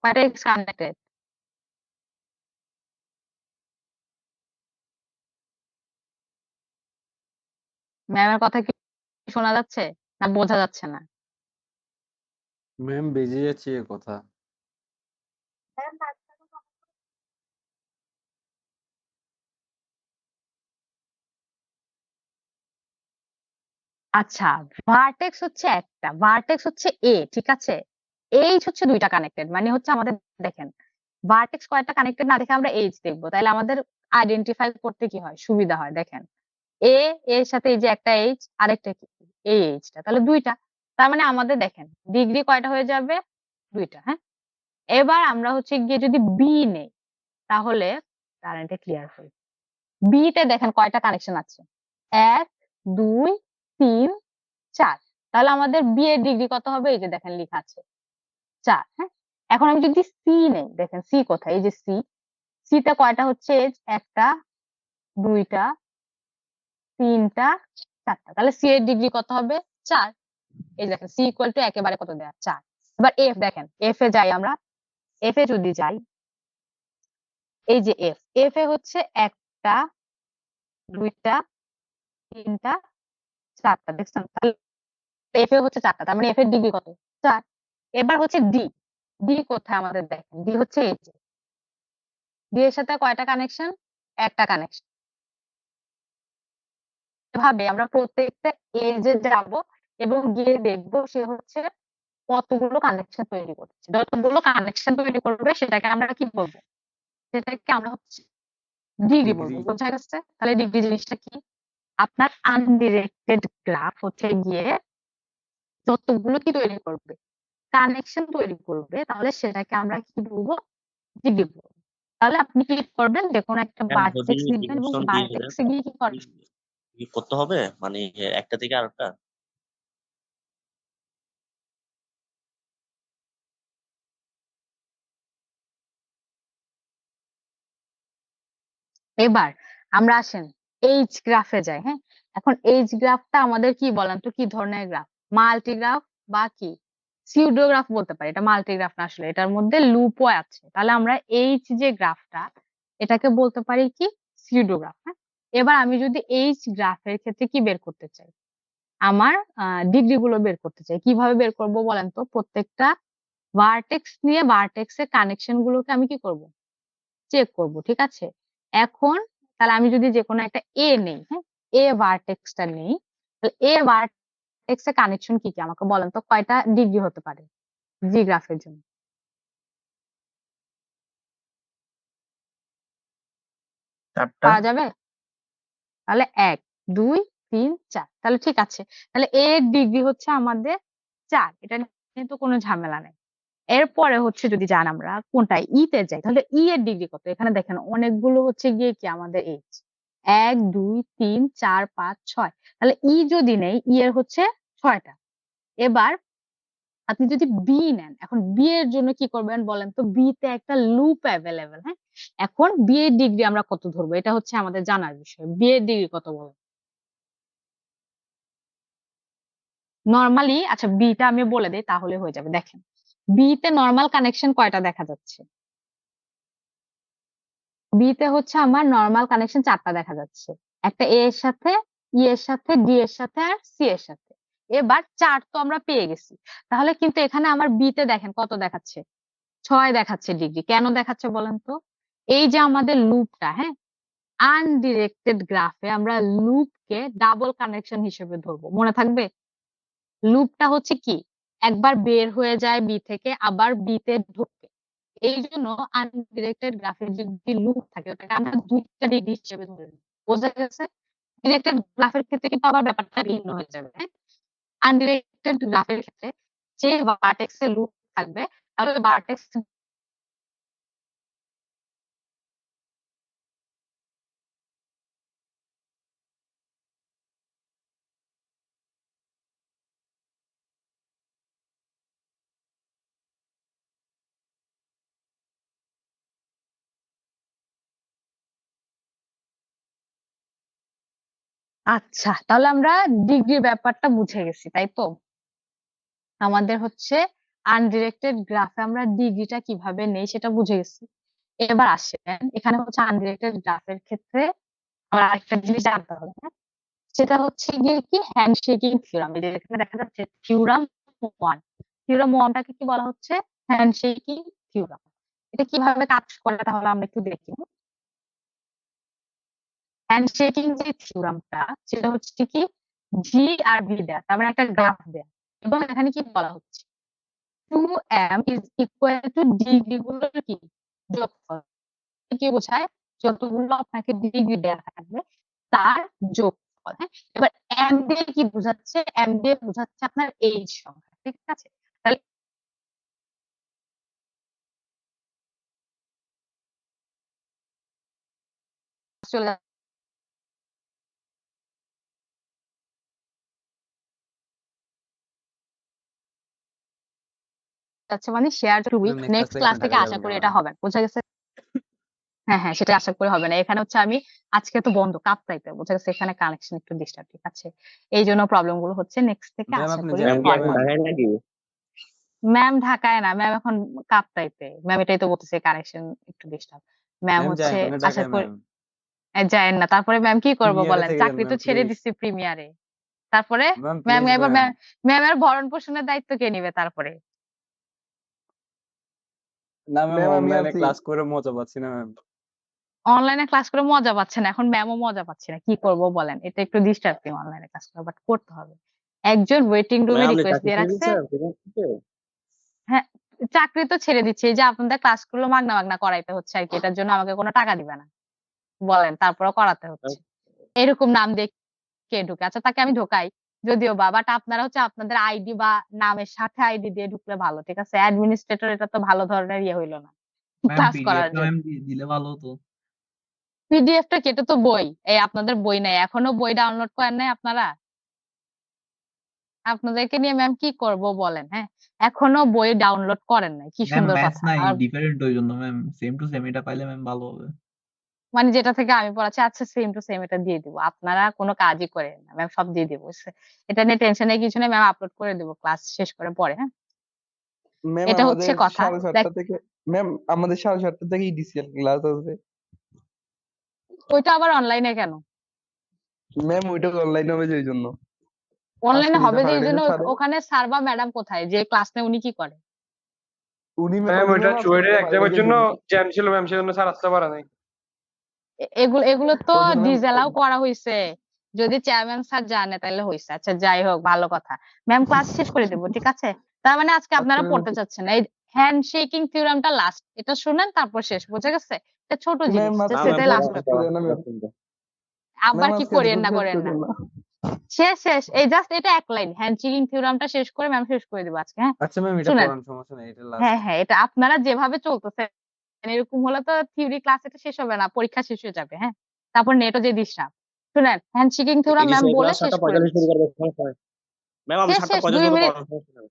কয়টা এজ কানেক্টেড? ম্যামের কথা কি শোনা যাচ্ছে না বোঝা যাচ্ছে না? ম্যাম বেজে যাচ্ছে এ কথা। আচ্ছা, ভার্টেক্স হচ্ছে একটা, ভার্টেক্স হচ্ছে এ, ঠিক আছে? এইচ হচ্ছে দুইটা কানেক্টেড, মানে হচ্ছে আমাদের দেখেন ভার্টেক্স কয়টা কানেক্টেড না দেখে আমরা এইচ দেখবো, তাহলে আমাদের আইডেন্টিফাই করতে কি হয়, সুবিধা হয়। দেখেন এ এর সাথে এই যে একটা এইচ, আরেকটা কি এই এইচটা, তাহলে দুইটা। তার মানে আমাদের দেখেন ডিগ্রি কয়টা হয়ে যাবে? দুইটা, হ্যাঁ? এবার আমরা হচ্ছে গিয়ে যদি বি নেই, তাহলে কারেন্টে ক্লিয়ার হই। বি তে দেখেন কয়টা কানেকশন আছে? 1 2 3 4। তাহলে আমাদের বি এর ডিগ্রি কত হবে? এই যে দেখেন লেখা আছে 4, হ্যাঁ? এখন আমি যদি সি নেই, দেখেন সি কোথায়? এই যে সি, সি তে কয়টা হচ্ছে? একটা, দুইটা, তিনটা, চারটা। তাহলে সি এর ডিগ্রি কত হবে? 4। এই যে দেখেন সি ইকুয়াল টু একেবারে কত দেয়া? 4। এবার এফ দেখেন, এফ এ যাই আমরা, এফ এ যদি যাই, এই যে এফ, এফ এ হচ্ছে একটা, দুইটা, তিনটা, চারটা, দেখছেন? তাহলে এফ এ হচ্ছে 4টা, তার মানে এফ এর ডিগ্রি কত? 4। এবার হচ্ছে ডি, ডি কোথায় আমাদের? দেখেন ডি হচ্ছে এই যে, ডি এর সাথে কয়টা কানেকশন? একটা কানেকশন। এভাবে আমরা প্রত্যেকটা এজে যাব এবং গিয়ে দেখব সে হচ্ছে কতগুলো কানেকশন তৈরি করছে। যতগুলো কানেকশন তৈরি করবে সেটাকে আমরা কি বলবো? সেটাকে আমরা হচ্ছে ডিগ্রি ডিগ্রি। বলবো। বোঝা গেছে? তাহলে ডিগ্রি জিনিসটা কি? আপনার আনডিরেক্টেড গ্রাফ হচ্ছে গিয়ে যতগুলো কি তৈরি করবে, কানেকশন তৈরি করবে, তাহলে সেটাকে আমরা কি বলবো? ডিগ্রি বলবো। তাহলে আপনি ক্লিক করবেন, যে কোনো একটা ম্যাম যদি ভার্টেক্স লিখবেন এবং ইকুয়েশন দিয়ে দেন ভার্টেক্সে গিয়ে কি করবেন? কি করতে হবে, মানে একটা থেকে আরেকটা? এবার আমরা আসেন এইচ গ্রাফে যাই, হ্যাঁ? এখন এইচ গ্রাফটা আমাদের কি বলেন তো, কি ধরনের গ্রাফ? মাল্টিগ্রাফ বা কি সিউডোগ্রাফ বলতে পারি। এটা মাল্টিগ্রাফ না, আসলে এটার মধ্যে লুপও আছে। তাহলে আমরা এইচ যে গ্রাফটা, এটাকে বলতে পারি কি সিউডোগ্রাফ, হ্যাঁ? এবার আমি যদি এইচ গ্রাফের ক্ষেত্রে কি বের করতে চাই, আমার ডিগ্রি গুলো বের করতে চাই, কিভাবে বের করব বলেন তো? প্রত্যেকটা ভার্টেক্স নিয়ে ভার্টেক্সের কানেকশন গুলোকে আমি কি করব? চেক করব, ঠিক আছে? এখন তাহলে আমি যদি যে কোনো একটা এ নেই, হ্যাঁ, এ ভার্টেক্সটা নেই, তাহলে এ ভার্টেক্স এর কানেকশন কি কি আমাকে বলেন তো, কয়টা ডিগ্রি হতে পারে জি গ্রাফের জন্য? চারটা। পারা যাবে? তাহলে 1 2 3 4, তাহলে ঠিক আছে। তাহলে এ এর ডিগ্রি হচ্ছে আমাদের 4, এটা নিয়ে তো কোনো ঝামেলা নেই। এরপরে হচ্ছে যদি যান আমরা কোনটায় ই তে যাই, তাহলে ই এর ডিগ্রি কত? এখানে দেখেন অনেকগুলো হচ্ছে গিয়ে কি আমাদের এইচ, 1 2 3 4 5 6। তাহলে ই যদি নেই, ই এর হচ্ছে 6টা। এবার আপনি যদি বি নেন, এখন বি এর জন্য কি করবেন বলেন তো? বি তে একটা লুপ অ্যাভেলেবেল, হ্যাঁ? এখন বি এর ডিগ্রি আমরা কত ধরবো, এটা হচ্ছে আমাদের জানার বিষয়। বি এর ডিগ্রি কত বলেন নরমালি? আচ্ছা বিটা আমি বলে দেই তাহলে হয়ে যাবে। দেখেন বি তে নরমাল কানেকশন কয়টা দেখা যাচ্ছে? বি তে হচ্ছে আমার নরমাল কানেকশন 4টা দেখা যাচ্ছে। একটা এ এর সাথে, ই এর সাথে, ডি এর সাথে আর সি এর সাথে। এবার 4 তো আমরা পেয়ে গেছি। তাহলে কিন্তু এখানে আমার বি তে দেখেন কত দেখাচ্ছে? 6 দেখাচ্ছে ডিগ্রি। কেন দেখাচ্ছে বলেন তো? এই যে আমাদের লুপটা, হ্যাঁ, আনডিরেক্টেড গ্রাফে আমরা লুপকে ডাবল কানেকশন হিসেবে ধরবো। মনে থাকবে? লুপটা হচ্ছে কি, একবার বের হয়ে যায় বি থেকে, আবার বি তে ঢুকে। এই জন্য আনডিরেক্টেড গ্রাফের যদি লুপ থাকে, ওটাকে আমরা দুইটা ডিগ্রি হিসেবে ধরে নিই। বোঝা গেছে? ডিরেক্টেড গ্রাফের ক্ষেত্রে কিন্তু আবার ব্যাপারটা ভিন্ন হয়ে যাবে। আনডিরেক্টেড গ্রাফের ক্ষেত্রে যে ভার্টেক্সে লুপ থাকবে তাহলে ভার্টেক্স আচ্ছা, তাহলে আমরা ডিগ্রির ব্যাপারটা বুঝে গেছি, তাই তো? আমাদের হচ্ছে আনডিরেক্টেড গ্রাফে আমরা ডিগ্রিটা কিভাবে নেই সেটা বুঝে গেছি। এবার আসেন, এখানে হচ্ছে আনডিরেক্টেড গ্রাফের ক্ষেত্রে আমরা আরেকটা জিনিস জানতে হবে, হ্যাঁ? সেটা হচ্ছে গিয়ে কি হ্যান্ডশেকিং থিওরাম। এই যে এখানে দেখা যাচ্ছে থিওরাম 1। থিওরাম 1টাকে কি বলা হচ্ছে? Handshaking theorem. এটা কিভাবে কাজ করে তাহলে আমরা একটু দেখি। হ্যান্ডশেকিং যে থিওরামটা সেটা হচ্ছে কি জি আর ভি দেয়া, তার মানে একটা গ্রাফ দেয়া, এবং এখানে কি বলা হচ্ছে 2m is equal to degree গুলোর কি যোগফল। কি বোঝায়? যতগুলো আপনাকে ডিগ্রি দেয়া থাকবে তার যোগফল। হ্যাঁ, এবার m দিয়ে কি বোঝাচ্ছে? m দিয়ে বোঝাচ্ছে আপনার এইজ সংখ্যা, ঠিক আছে? তাহলে চলে যাচ্ছে, মানে share to week next next class থেকে ক্লাস এখানে থেকে দেখা আশা যাবে করি না এটা ম্যাম। হবে না, বোঝা গেছে? হ্যাঁ হ্যাঁ, সেটা আশা করি হবে না। এখানে হচ্ছে আমি আজকে তো বন্ধ কাপ্তাইতে, বোঝা গেছে? এখানে কানেকশন একটু ডিস্টার্ব, ঠিক আছে? এই জন্য প্রবলেম গুলো হচ্ছে। নেক্সট থেকে ম্যাম আশা আপনি করি যাবেন ম্যাম কি কবে এখন হবে। ম্যাম? ঢাকায় নাকি? ম্যাম ঢাকায় না, ম্যাম এখন কাপ্তাইতে। ম্যাম এটাই তো বলতেছে, কানেকশন একটু ডিস্টার্ব। ম্যাম ম্যাম হচ্ছে যাবেন কোনে আশা ঢাকায় করি ম্যাম? যায়েন না। তারপরে ম্যাম কি করবো প্রিমিয়ারে বলেন? থেকে যান চাকরি তো ম্যাম ছেড়ে প্লিজ। দিচ্ছি প্রিমিয়ারে। তারপরে ম্যাম ম্যাম প্লিজ এবার ম্যাম। ম্যামের ভরণ পোষণের দায়িত্ব কে নিবে তারপরে? না ম্যাম ম্যাম আমি অনলাইনে আছি। ক্লাস করে মজা পাচ্ছি না ম্যাম। অনলাইনে ক্লাস করে মজা পাচ্ছে না, এখন ম্যামও মজা পাচ্ছে না, কি করব বলেন? এটা একটু ডিস্টার্বিং অনলাইনে ক্লাস করে, বাট করতে হবে। একজন ওয়েটিং রুমে ম্যাম আপনি রিকোয়েস্ট চাকরি দিয়ে ছেড়ে রাখছে। দিচ্ছেন সেখান থেকে? হ্যাঁ, চাকরি তো ছেড়ে দিচ্ছে, এই যে আপনাদের ক্লাসগুলো মাগনা মাগনা করাইতে হচ্ছে আর কি, এটার জন্য আমাকে কোনো টাকা দিবে না বলেন, তারপরে করাতে হচ্ছে। এরকম নাম দিয়ে কে ঢুকে? আচ্ছা, তাকে আমি ঢোকাই যদিও বা, বাট আপনারা হচ্ছে আপনাদের আইডি বা নামের সাথে আইডি দিয়ে ঢুকলে ভালো, ঠিক আছে? অ্যাডমিনিস্ট্রেটর এটা তো ভালো ধরনের ইয়ে হইলো না ম্যাম ক্লাস করার পিডিএফটা জন্য। ম্যাম দিলে ভালো হতো। পিডিএফটা কেটে তো বই, এই আপনাদের বই নাই এখনো, বই ডাউনলোড করেন নাই আপনারা? আপনাদেরকে নিয়ে ম্যাম কি করব বলেন? হ্যাঁ, এখনো বই ডাউনলোড করেন নাই, কি ম্যাম সুন্দর ম্যাথ কথা। নাই, আর ডিফারেন্ট ওই জন্য ম্যাম সেম টু সেম এটা পাইলে ম্যাম ভালো হবে। মানে যেটা থেকে আমি পড়াচ্ছি, আচ্ছা সেম টু সেম এটা দিয়ে দিব, আপনারা কোনো কাজই করেন না ম্যাম, সব দিয়ে দিব। এটা নিয়ে টেনশনের কিছু নেই ম্যাম, আপলোড করে দেবো ক্লাস শেষ করে পরে। হ্যাঁ, ম্যাম এটা হচ্ছে আমাদের কথা। দেখ, 7:30 থেকে ম্যাম আমাদের 7:30 থেকেই ডিসিএল ক্লাস আছে। ওইটা আবার অনলাইনে কেন? ম্যাম ওইটা অনলাইন হবে যে জন্য আজকে অনলাইনে নিতে হবে যে পারে এই নাই জন্য স্যারে। ওখানে স্যার বা ম্যাডাম কোথায়, যে ক্লাস নেয় উনি কি করে? উনি ওইটা ম্যাম আজকে চুয়েটের নিতে পারে নাই এক্সামের যে জন্য জন্য জ্যাম ছিল ম্যাম, সেজন্য স্যার আসতে পারে নাই। এগুলো এগুলো তো ওই জন্য ম্যাম ডিজেলাও করা হয়েছে, যদি চেয়ারম্যান স্যার জানে তাহলে হয়েছে। আচ্ছা যাই হোক, ভালো কথা। ম্যাম ক্লাস শেষ করে দেবো, ঠিক আছে? তার মানে আজকে আজকে আপনারা ম্যাম পড়তে চাচ্ছেন না। এই হ্যান্ডশেকিং থিওরামটা লাস্ট, এটা শুনেন তারপর শেষ, বোঝা গেছে? এটা ছোট ম্যাম জিনিস, না জাস্ট আজকে ম্যাম এটাই এতটুকু লাস্ট শেষ পেপার। করে না ম্যাম। আবার ম্যাম কি আজকে করিয়েন এতটুকু না শেষ করেন না? করে না। শেষ শেষ, এই জাস্ট এটা এক লাইন, হ্যান্ডশেকিং থিওরামটা শেষ করে ম্যাম শেষ করে দেবো আজকে। হ্যাঁ, আচ্ছা ম্যাম এটা শুনেন। পড়ান, সমস্যা নেই, এটা লাস্ট। হ্যাঁ হ্যাঁ, এটা আপনারা যেভাবে চলতেছে এরকম হলে তো থিওরি ক্লাস এটা শেষ হবে না, পরীক্ষা শেষ হয়ে যাবে। হ্যাঁ, তারপর নেটও যে ডিস্টার্ব। শুনেন, হ্যান্ডশেকিং থিওরাম ম্যাম এই বলে ক্লাস শেষ করে 7:45 শুরু দিচ্ছি। করবে, সমস্যা নাই। ম্যাম আমি শেষ শেষ, 7:45 2 মতো মিনিট। পড়ানোর সমস্যা নাই।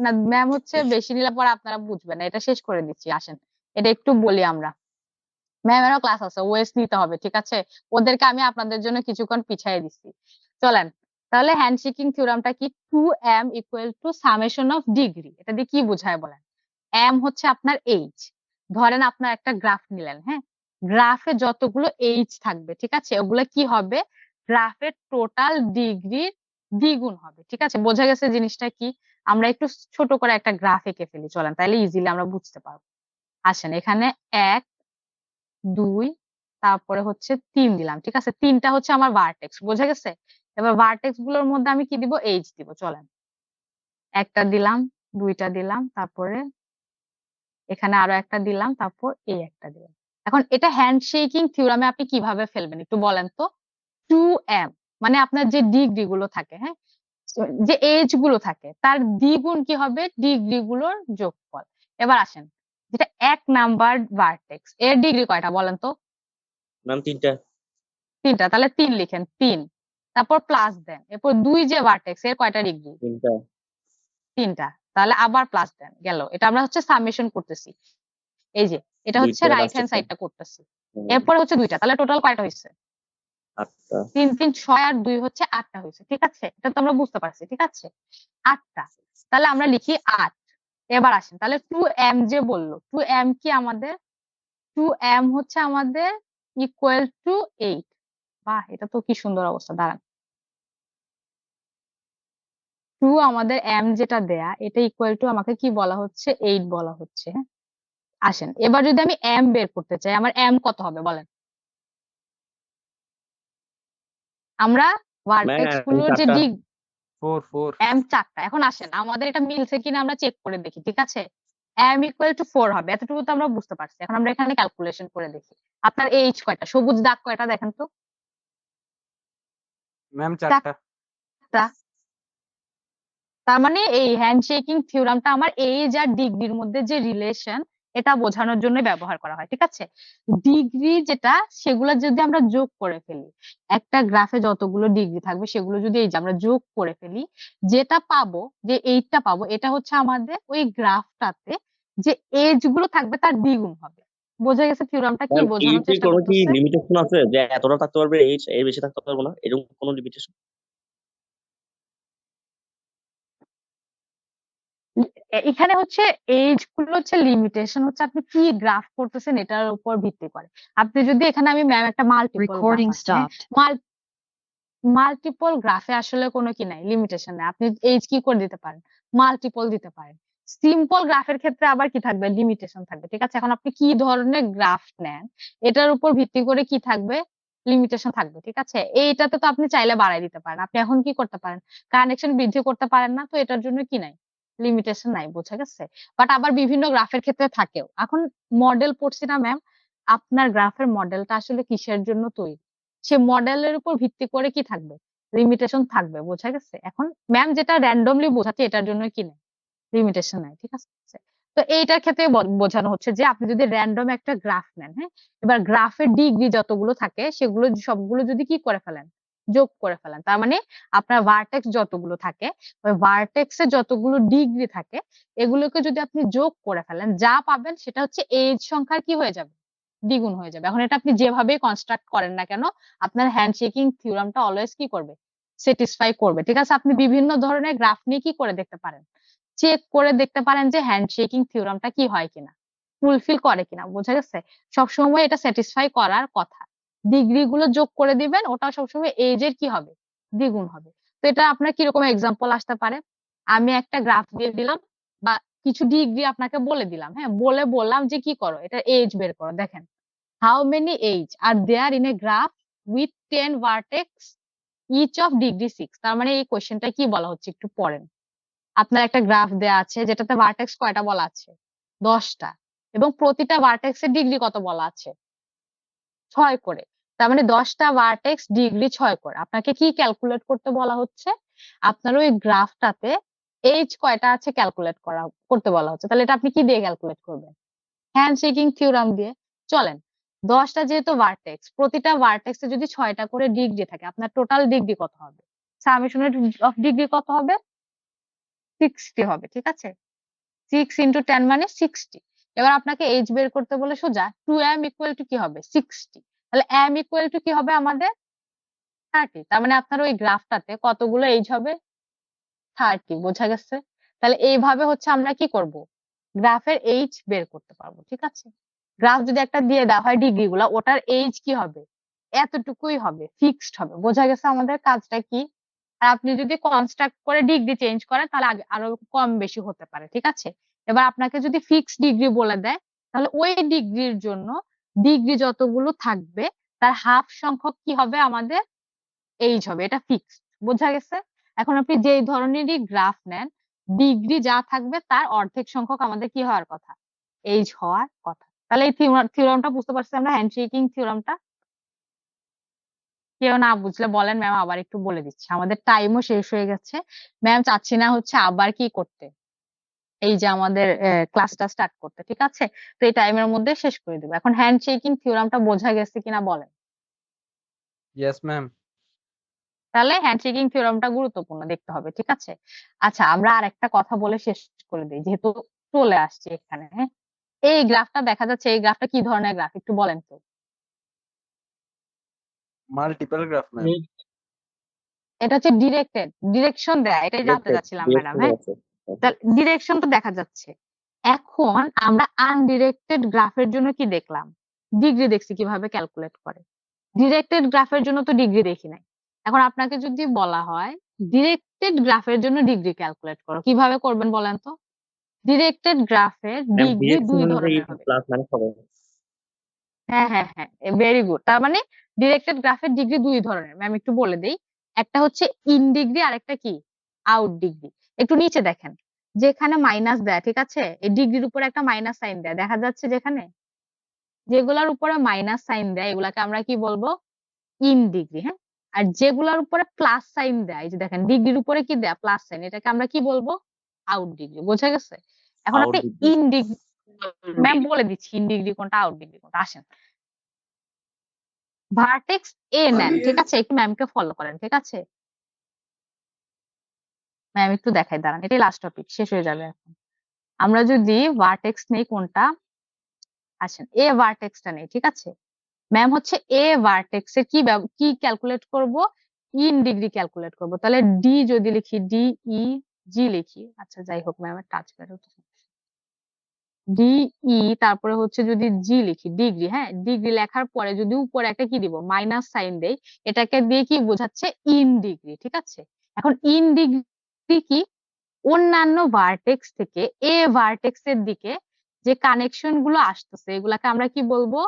না ম্যাম হচ্ছে বেশি নিলে পরে আপনারা বুঝবেন না, এটা শেষ করে দিচ্ছি, আসেন। এটা একটু বলি আমরা। ম্যামেরও ক্লাস আছে, ওয়েস্ট নিতে হবে, ঠিক আছে? ওদেরকে আমি আপনাদের জন্য কিছুক্ষণ পিছাই দিচ্ছি। চলেন, তাহলে হ্যান্ডশেকিং থিওরামটা কি? 2m equal to summation of degree. এটা দিয়ে কি বোঝায় বলেন? m হচ্ছে আপনার এইজ। ধরেন আপনার একটা গ্রাফ নিলেন, হ্যাঁ, গ্রাফে যতগুলো এইজ থাকবে, ঠিক আছে, ওগুলো কি হবে? গ্রাফের টোটাল ডিগ্রির দ্বিগুণ হবে, ঠিক আছে? বোঝা গেছে জিনিসটা কি? আমরা একটু ছোট করে একটা গ্রাফ এঁকে ফেলি, চলেন, তাহলে ইজিলি আমরা বুঝতে পারবো। আসেন, এখানে 1 2 তারপরে হচ্ছে 3 দিলাম, ঠিক আছে? 3টা হচ্ছে আমার ভার্টেক্স, বোঝা গেছে? এবার ভার্টেক্স গুলোর মধ্যে আমি কি দিব? এইজ দিব। চলেন, একটা দিলাম, 2টা দিলাম, তারপরে এখানে আরো একটা দিলাম, তারপর এই একটা দিলাম। এখন এটা হ্যান্ডশেকিং থিওরামে আপনি কিভাবে ফেলবেন একটু বলেন তো? 2m মানে আপনার যে ডিগ্রি গুলো থাকে, হ্যাঁ, যে এজ গুলো থাকে তার দ্বিগুণ কি হবে, ডিগ্রি গুলোর যোগফল। এবার আসেন, যেটা 1 নাম্বার ভার্টেক্স এর ডিগ্রি কয়টা বলেন তো? ম্যাম 3টা। 3টা, তাহলে 3 লিখেন, 3। তারপর প্লাস দেন, এরপর 2 যে ভার্টেক্স এর কয়টা ডিগ্রি? 3টা। 3টা, তাহলে আবার প্লাস দেন, গেল। এটা আমরা হচ্ছে সামেশন করতেছি, এই যে এটা হচ্ছে 2টা রাইট হ্যান্ড লাস্টেরটা। সাইডটা করতেছি। এরপরে হচ্ছে 2টা, তাহলে টোটাল কয়টা হয়েছে? 8টা। 3 3 6 আর 2 হচ্ছে 8টা হয়েছে, ঠিক আছে? এটা তো আমরা বুঝতে পারছি, ঠিক আছে? 8টা, তাহলে আমরা লিখি 8। এবার আসেন, তাহলে 2m যে বললো, 2m কি আমাদের, 2m হচ্ছে আমাদের ইকুয়াল টু 8। বাহ, এটা তো কি সুন্দর অবস্থা, দাঁড়ান। 2 আমাদের m যেটা দেয়া, এটা ইকুয়াল টু আমাকে কি বলা হচ্ছে, 8 বলা হচ্ছে, হ্যাঁ? আসেন, এবার যদি আমি m বের করতে চাই, আমার m কত হবে বলেন? আমরা ভার্টেক্স ম্যাম গুলোর যে 4টা। ডিগ 4 m 4টা। এখন আসেন, আমাদের এটা মিলছে কিনা আমরা চেক করে দেখি, ঠিক আছে? m ইকুয়াল টু 4 হবে, এতটুকু তো আমরা বুঝতে পারছি। এখন আমরা এখানে ক্যালকুলেশন করে দেখি। আপনার এইচ কয়টা, সবুজ দাগ কয়টা দেখেন তো? ম্যাম 4টা। 4টা। তার মানে এই হ্যান্ডশেকিং থিওরামটা আমার এইজ আর ডিগ্রির মধ্যে যে রিলেশন, এটা বোঝানোর জন্য ব্যবহার করা হয়, ঠিক আছে? ডিগ্রি যেটা, সেগুলো যদি আমরা যোগ করে ফেলি, একটা গ্রাফে যতগুলো ডিগ্রি থাকবে সেগুলো যদি এই যে আমরা যোগ করে ফেলি, যেটা পাবো, যে এইটটা পাবো, এটা হচ্ছে আমাদের ওই গ্রাফটাতে যে এজ গুলো থাকবে তার দ্বিগুণ হবে। বোঝা গেছে থিওরামটা কি ম্যাম বোঝানোর এইচে চেষ্টা কোনো কি করতেছে? লিমিটেশন আছে যে এতটা থাকতে পারবে এইচ, এর বেশি থাকতে পারবো না, এরকম কোনো লিমিটেশন? এখানে হচ্ছে এজ গুলো হচ্ছে লিমিটেশন, হচ্ছে আপনি কি গ্রাফ করতেছেন এটার উপর ভিত্তি করে। আপনি যদি এখানে, আমি ম্যাম একটা মাল্টিপল গ্রাফ Recording আছে, stopped. মাল্টিপল গ্রাফে আসলে কোনো কি নাই, লিমিটেশন নাই। আপনি এইজ কি করে দিতে পারেন, মাল্টিপল দিতে পারেন। সিম্পল গ্রাফের ক্ষেত্রে আবার কি থাকবে, লিমিটেশন থাকবে, ঠিক আছে? এখন আপনি কি ধরনের গ্রাফ নেন এটার উপর ভিত্তি করে কি থাকবে, লিমিটেশন থাকবে, ঠিক আছে? এইটাতে তো আপনি চাইলে বাড়াই দিতে পারেন, আপনি এখন কি করতে পারেন, কানেকশন বৃদ্ধি করতে পারেন না, তো এটার জন্য কি নাই, লিমিটেশন নাই, বোঝা গেছে? বাট আবার বিভিন্ন গ্রাফের ক্ষেত্রে থাকেও। এখন মডেল পড়ছি না ম্যাম, আপনার গ্রাফের মডেলটা আসলে কিসের জন্য তৈরি, সে মডেলের উপর ভিত্তি করে কি থাকবে, লিমিটেশন থাকবে, বোঝা গেছে? এখন ম্যাম যেটা র্যান্ডমলি বোঝাচ্ছে এটার জন্য কি নেই, লিমিটেশন নাই, ঠিক আছে? তো এইটার ক্ষেত্রে বোঝানো হচ্ছে যে আপনি যদি র্যান্ডম একটা গ্রাফ নেন, হ্যাঁ, এবার গ্রাফের ডিগ্রি যতগুলো থাকে সেগুলো সবগুলো যদি কি করে ফেলেন, যোগ করে ফেলেন, তার মানে আপনার ভার্টেক্স যতগুলো থাকে, ওই ভার্টেক্সে যতগুলো ডিগ্রি থাকে, এগুলোকে যদি আপনি যোগ করে ফেলেন, যা পাবেন সেটা হচ্ছে এজ সংখ্যার কি হয়ে যাবে, দ্বিগুণ হয়ে যাবে। এখন এটা আপনি যেভাবেই কনস্ট্রাক্ট করেন না কেন, আপনার হ্যান্ডশেকিং থিওরামটা অলওয়েজ কি করবে, স্যাটিসফাই করবে, ঠিক আছে? আপনি বিভিন্ন ধরনের গ্রাফ নিয়ে কি করে দেখতে পারেন, চেক করে দেখতে পারেন যে হ্যান্ডশেকিং থিওরামটা কি হয় কিনা, ফুলফিল করে কিনা, বোঝা গেছে? সবসময় এটা স্যাটিসফাই করার কথা। ডিগ্রি গুলো যোগ করে দিবেন, ওটা সবসময় এজ এর কি হবে, দ্বিগুণ হবে। তো এটা আপনার কিরকম এক্সাম্পল আসতে পারে, আমি একটা গ্রাফ দিয়ে দিলাম বা কিছু ডিগ্রি আপনাকে বলে দিলাম, হ্যাঁ, বলে বললাম যে কি করো, এটা এজ বের করো। দেখেন, how many edge are there in a graph with 10 vertex each of degree 6। তার মানে এই কোয়েশ্চেনটা কি বলা হচ্ছে একটু পড়েন। আপনার একটা গ্রাফ দেয়া আছে যেটাতে ভার্টেক্স কয়টা বলা আছে, 10টা, এবং প্রতিটা ভার্টেক্স এর ডিগ্রি কত বলা আছে, 6 করে। তার মানে 10টা ভার্টেক্স ডিগ্রি 6 করে। আপনাকে কি ক্যালকুলেট করতে বলা হচ্ছে, আপনার ওই গ্রাফটাতে এইচ কয়টা আছে ক্যালকুলেট করতে বলা হচ্ছে। তাহলে এটা আপনি কি দিয়ে ক্যালকুলেট করবেন, হ্যান্ডশেকিং থিওরাম দিয়ে। চলেন, 10টা যেহেতু ভার্টেক্স, প্রতিটা ভার্টেক্সে যদি 6টা করে ডিগ্রি থাকে, আপনার টোটাল ডিগ্রি কত হবে, সামেশন অফ ডিগ্রি কত হবে, 60 হবে, ঠিক আছে? 6 ইন্টু 10 মানে 60। এবার আপনাকে এইচ বের করতে বলে সোজা 2m ইকুয়াল টু কি হবে, 60। তাহলে m ইকুয়াল টু কি হবে আমাদের, 30। তার মানে আপনার ওই গ্রাফটাতে কতগুলো এইচ হবে, 30, বোঝা গেছে? তাহলে এইভাবে হচ্ছে আমরা কি করব, গ্রাফের এইচ বের করতে পারবো, ঠিক আছে? গ্রাফ যদি একটা দিয়ে দেওয়া হয় ডিগ্রি গুলা, ওটার এইচ কি হবে, এতটুকুই হবে, ফিক্সড হবে, বোঝা গেছে আমাদের কাজটা কি? আর আপনি যদি কনস্ট্রাক্ট করে ডিগ্রি চেঞ্জ করেন তাহলে আরো কম বেশি হতে পারে, ঠিক আছে? এবার আপনাকে যদি ফিক্সড ডিগ্রি বলে দেয়, তাহলে ওই ডিগ্রির জন্য ডিগ্রি যতগুলো থাকবে তার হাফ সংখ্যক কি হবে আমাদের, এইজ হবে, এটা ফিক্সড, বোঝা গেছে? এখন আপনি যেই ধরনেরই গ্রাফ নেন, ডিগ্রি যা থাকবে তার অর্ধেক সংখ্যক আমাদের কি হওয়ার কথা, এইজ হওয়ার কথা। তাহলে এই থিওরামটা বুঝতে পারছি আমরা, হ্যান্ডশেকিং থিওরামটা। কেউ না বুঝলে বলেন, ম্যাম আবার একটু বলে দিচ্ছি। আমাদের টাইমও শেষ হয়ে গেছে। ম্যাম চাচ্ছি না হচ্ছে আবার কি করতে, এই যে আমাদের ক্লাসটা স্টার্ট করতে, ঠিক আছে? তো এই টাইমের মধ্যে শেষ করে দেবো। এখন হ্যান্ডশেকিং থিওরামটা বোঝা গেছে কিনা বলেন। Yes ma'am. তাহলে হ্যান্ডশেকিং থিওরামটা গুরুত্বপূর্ণ দেখতে হবে, ঠিক আছে? আচ্ছা, আমরা আর একটা কথা বলে শেষ করে দিই, যেহেতু চলে আসছে এখানে। হ্যাঁ, এই গ্রাফটা দেখা যাচ্ছে, এই গ্রাফটা কি ধরনের গ্রাফ একটু বলেন তো। Multiple graph ma'am. এটা হচ্ছে ডিরেক্টেড, ডিরেকশন দেয়, এটাই জানতে চাচ্ছিলাম ম্যাডাম। হ্যাঁ, ডিরেকশন তো দেখা যাচ্ছে। এখন আমরা আনডিরেক্টেড গ্রাফের জন্য কি দেখলাম? ডিগ্রি দেখছি কিভাবে ক্যালকুলেট করে। ডিরেক্টেড গ্রাফের জন্য তো ডিগ্রি দেখি নাই। এখন আপনাকে যদি বলা হয় ডিরেক্টেড গ্রাফের জন্য ডিগ্রি ক্যালকুলেট করো, কিভাবে করবেন বলেন তো? ডিরেক্টেড গ্রাফের ডিগ্রি দুই ধরনের হবে। প্লাস মাইনাস হবে। হ্যাঁ হ্যাঁ হ্যাঁ, ভেরি গুড। তার মানে ডিরেক্টেড গ্রাফের ডিগ্রি দুই ধরনের, ম্যাম একটু বলে দেই। একটা হচ্ছে ইন ডিগ্রি আর একটা কি আউট ডিগ্রি। একটু নিচে দেখেন, যেখানে মাইনাস দেয়, ঠিক আছে, এই ডিগ্রির উপরে একটা মাইনাস সাইন দেয়, দেখা যাচ্ছে যেখানে, যেগুলোর উপরে মাইনাস সাইন দেয় এগুলাকে আমরা কি বলবো? In degree. হ্যাঁ, আর যেগুলোর উপরে প্লাস সাইন দেয়, এই যে দেখেন ডিগ্রির উপরে কি দেয় প্লাস সাইন, এটাকে আমরা কি বলবো? Out degree. বোঝা গেছে? এখন আপনি ইন ডিগ্রি, ম্যাম বলে দিচ্ছি ইন ডিগ্রি কোনটা আউট ডিগ্রি কোনটা। আসেন, ভার্টেক্স এ নেন, ঠিক আছে? একটু ম্যামকে ফলো করেন, ঠিক আছে? ম্যাম একটু দেখাই, দাঁড়ান, এটাই লাস্ট টপিক, শেষ হয়ে যাবে এখন। আমরা যদি ভার্টেক্স নেই কোনটা, আসেন এ ভার্টেক্সটা নেই, ঠিক আছে? ম্যাম হচ্ছে এ ভার্টেক্স এর কি ক্যালকুলেট করব? ইন ডিগ্রি ক্যালকুলেট করব। তাহলে ডি যদি লিখি, ডি ই জি লিখি, আচ্ছা যাই হোক, ম্যামের টাচ প্যাড হচ্ছে ডি ই, তারপরে হচ্ছে যদি জি লিখি ডিগ্রি, হ্যাঁ, ডিগ্রি লেখার পরে যদি উপরে একটা কি দিব মাইনাস সাইন দেই, এটাকে দিয়ে কি বোঝাচ্ছে? ইন ডিগ্রি, ঠিক আছে? এখন ইন ডিগ্রি কি? অন্যান্য ভার্টেক্স থেকে এ ভার্টেক্স এর দিকে যে কানেকশন গুলো আসতেছে এগুলাকে আমরা কি বলবো?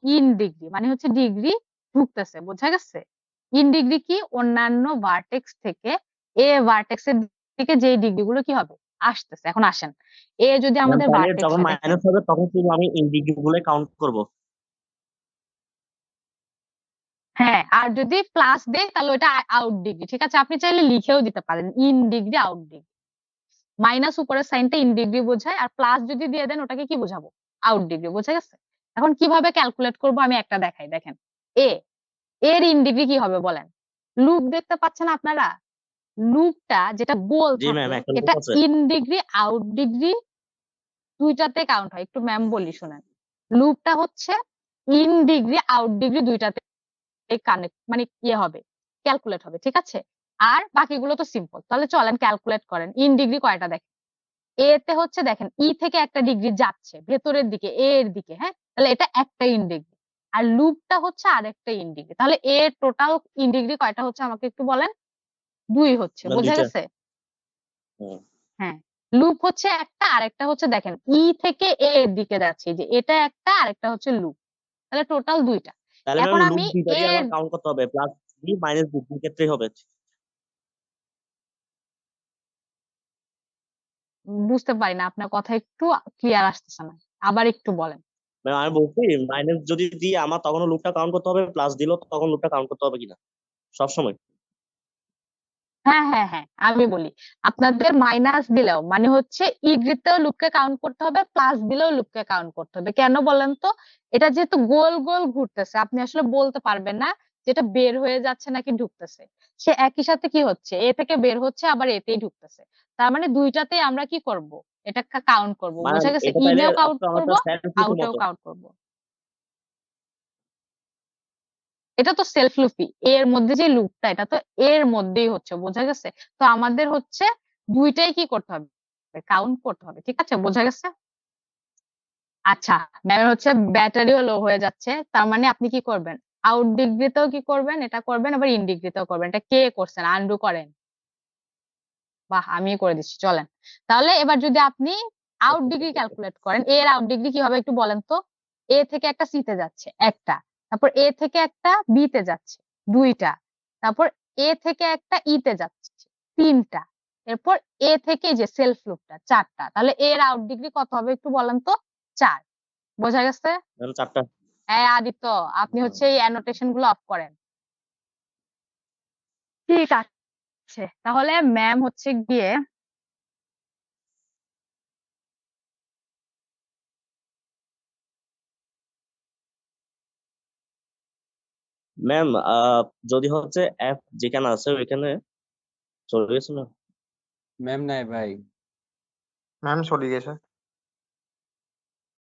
In degree. মানে হচ্ছে ডিগ্রি ঢুকতেছে, বোঝা গেছে? ইন ডিগ্রি কি? অন্যান্য ভার্টেক্স থেকে এ ভার্টেক্স এর দিকে যে ডিগ্রি গুলো কি হবে? আসতেছে। এখন আসেন, এ যদি আমাদের তাহলে ভার্টেক্স যখন হয়, দেখেন, মাইনাস হবে তখন শুধু আমি ইন ডিগ্রি গুলো কাউন্ট করব। হ্যাঁ, আর যদি প্লাস দেয় তাহলে ওটা আউট ডিগ্রি, ঠিক আছে? আপনি চাইলে লিখেও দিতে পারেন in degree out degree. Minus উপরের সাইনটা ইন ডিগ্রি বোঝায়, আর প্লাস যদি দিয়ে দেন ওটাকে কি বোঝাবো? Out degree. বোঝা গেছে? এখন কিভাবে ক্যালকুলেট করব আমি একটা দেখাই, দেখেন। এ এর ইন ডিগ্রি কি হবে বলেন? লুপ দেখতে পাচ্ছেন আপনারা? লুপটা যেটা গোল জি ম্যাম, থাকে, একটা এটা লুপ আছে। ইন ডিগ্রি আউট ডিগ্রি দুইটাতে কাউন্ট হয়। একটু ম্যাম বলি শুনেন, লুপটা হচ্ছে ইন ডিগ্রি আউট ডিগ্রি দুইটাতে কানেক্ট, মানে ইয়ে হবে, ক্যালকুলেট হবে, ঠিক আছে? আর বাকিগুলো তো সিম্পল। তাহলে চলেন ক্যালকুলেট করেন। ইন ডিগ্রি কয়টা দেখেন, এ তে হচ্ছে দেখেন ই থেকে একটা ডিগ্রি যাচ্ছে ভেতরের দিকে, এ এর দিকে, হ্যাঁ, তাহলে এটা একটা ইন ডিগ্রি। আর লুপটা হচ্ছে আরেকটা ইন ডিগ্রি। তাহলে এ টোটাল ইন ডিগ্রি কয়টা হচ্ছে আমাকে একটু বলেন? 2 হচ্ছে। মানে বোঝা দুইটা। গেছে? হুম। হ্যাঁ, লুপ হচ্ছে একটা, আরেকটা হচ্ছে দেখেন ই থেকে এ এর দিকে যাচ্ছে, যে এটা একটা, আরেকটা হচ্ছে লুপ। তাহলে টোটাল 2টা। তাহলে এখন ম্যাম লুপ আমি দুইটারই এর আমার কাউন্ট করতে হবে, প্লাস বি মাইনাস বি দুই ক্ষেত্রেই হবে। বুঝতে পারি না, আপনার কথা একটু ক্লিয়ার আসতেছে না, আবার একটু বলেন। ম্যাম আমি বলছি মাইনাস যদি দিই আমার তখনও লুপটা কাউন্ট করতে হবে, প্লাস দিলেও তখন লুপটা কাউন্ট করতে হবে কিনা সবসময়। হ্যাঁ হ্যাঁ হ্যাঁ, আমি বলি, আপনাদের মাইনাস দিলেও মানে হচ্ছে ইগ্রিতেও লুপকে কাউন্ট করতে হবে, প্লাস দিলেও লুপকে কাউন্ট করতে হবে। কেন বলেন তো? এটা যেহেতু গোল গোল ঘুরতেছে, আপনি আসলে বলতে পারবেন না যেটা বের হয়ে যাচ্ছে নাকি ঢুকতেছে। সে একই সাথে কি হচ্ছে, এ থেকে বের হচ্ছে আবার এতেই ঢুকতেছে। তার মানে দুইটাতেই আমরা কি করব? এটা কাউন্ট করব। মানে বোঝা গেছে? এটা তাইলে ইনেও কাউন্ট আপনার করব, একটা সেলফ লুপের আউটেও মতো। কাউন্ট করব। এটা তো সেলফ লুপই, এর মধ্যে যে লুপটা এটা তো এর মধ্যেই হচ্ছে। বোঝা গেছে? তো আমাদের হচ্ছে দুইটাই কি করতে হবে? কাউন্ট করতে হবে, ঠিক আছে? বোঝা গেছে? আচ্ছা, ম্যামের হচ্ছে ব্যাটারিও লো হয়ে যাচ্ছে, তার মানে আপনি কি করবেন? আউট ডিগ্রিতেও কি করবেন? এটা করবেন, আবার ইন ডিগ্রিতেও করবেন। এটা কে করছেন? আনডু করেন। বাহ, আমি করে দিচ্ছি, চলেন। তাহলে এবার যদি আপনি আউট ডিগ্রি ক্যালকুলেট করেন, এর আউট ডিগ্রি কি হবে একটু বলেন তো? এ থেকে একটা সি তে যাচ্ছে একটা, তারপর এ থেকে একটা বি তে যাচ্ছে 2টা, তারপর এ থেকে একটা ই তে যাচ্ছে 3টা, এরপর এ থেকে যে সেলফ লুপটা 4টা। তাহলে এর আউট ডিগ্রি কত হবে একটু বলেন তো? 4। বোঝা গেছে? ম্যাম 4টা। হ্যাঁ আদিত্য, আপনি হচ্ছে এই অ্যানোটেশন গুলো অফ করেন। ঠিক আছে, তাহলে ম্যাম হচ্ছে গিয়ে ম্যাম যদি হচ্ছে অ্যাপ যেখানে আছে ওইখানে চলে গেছে না? ম্যাম নাই ভাই। ম্যাম চলে গেছে।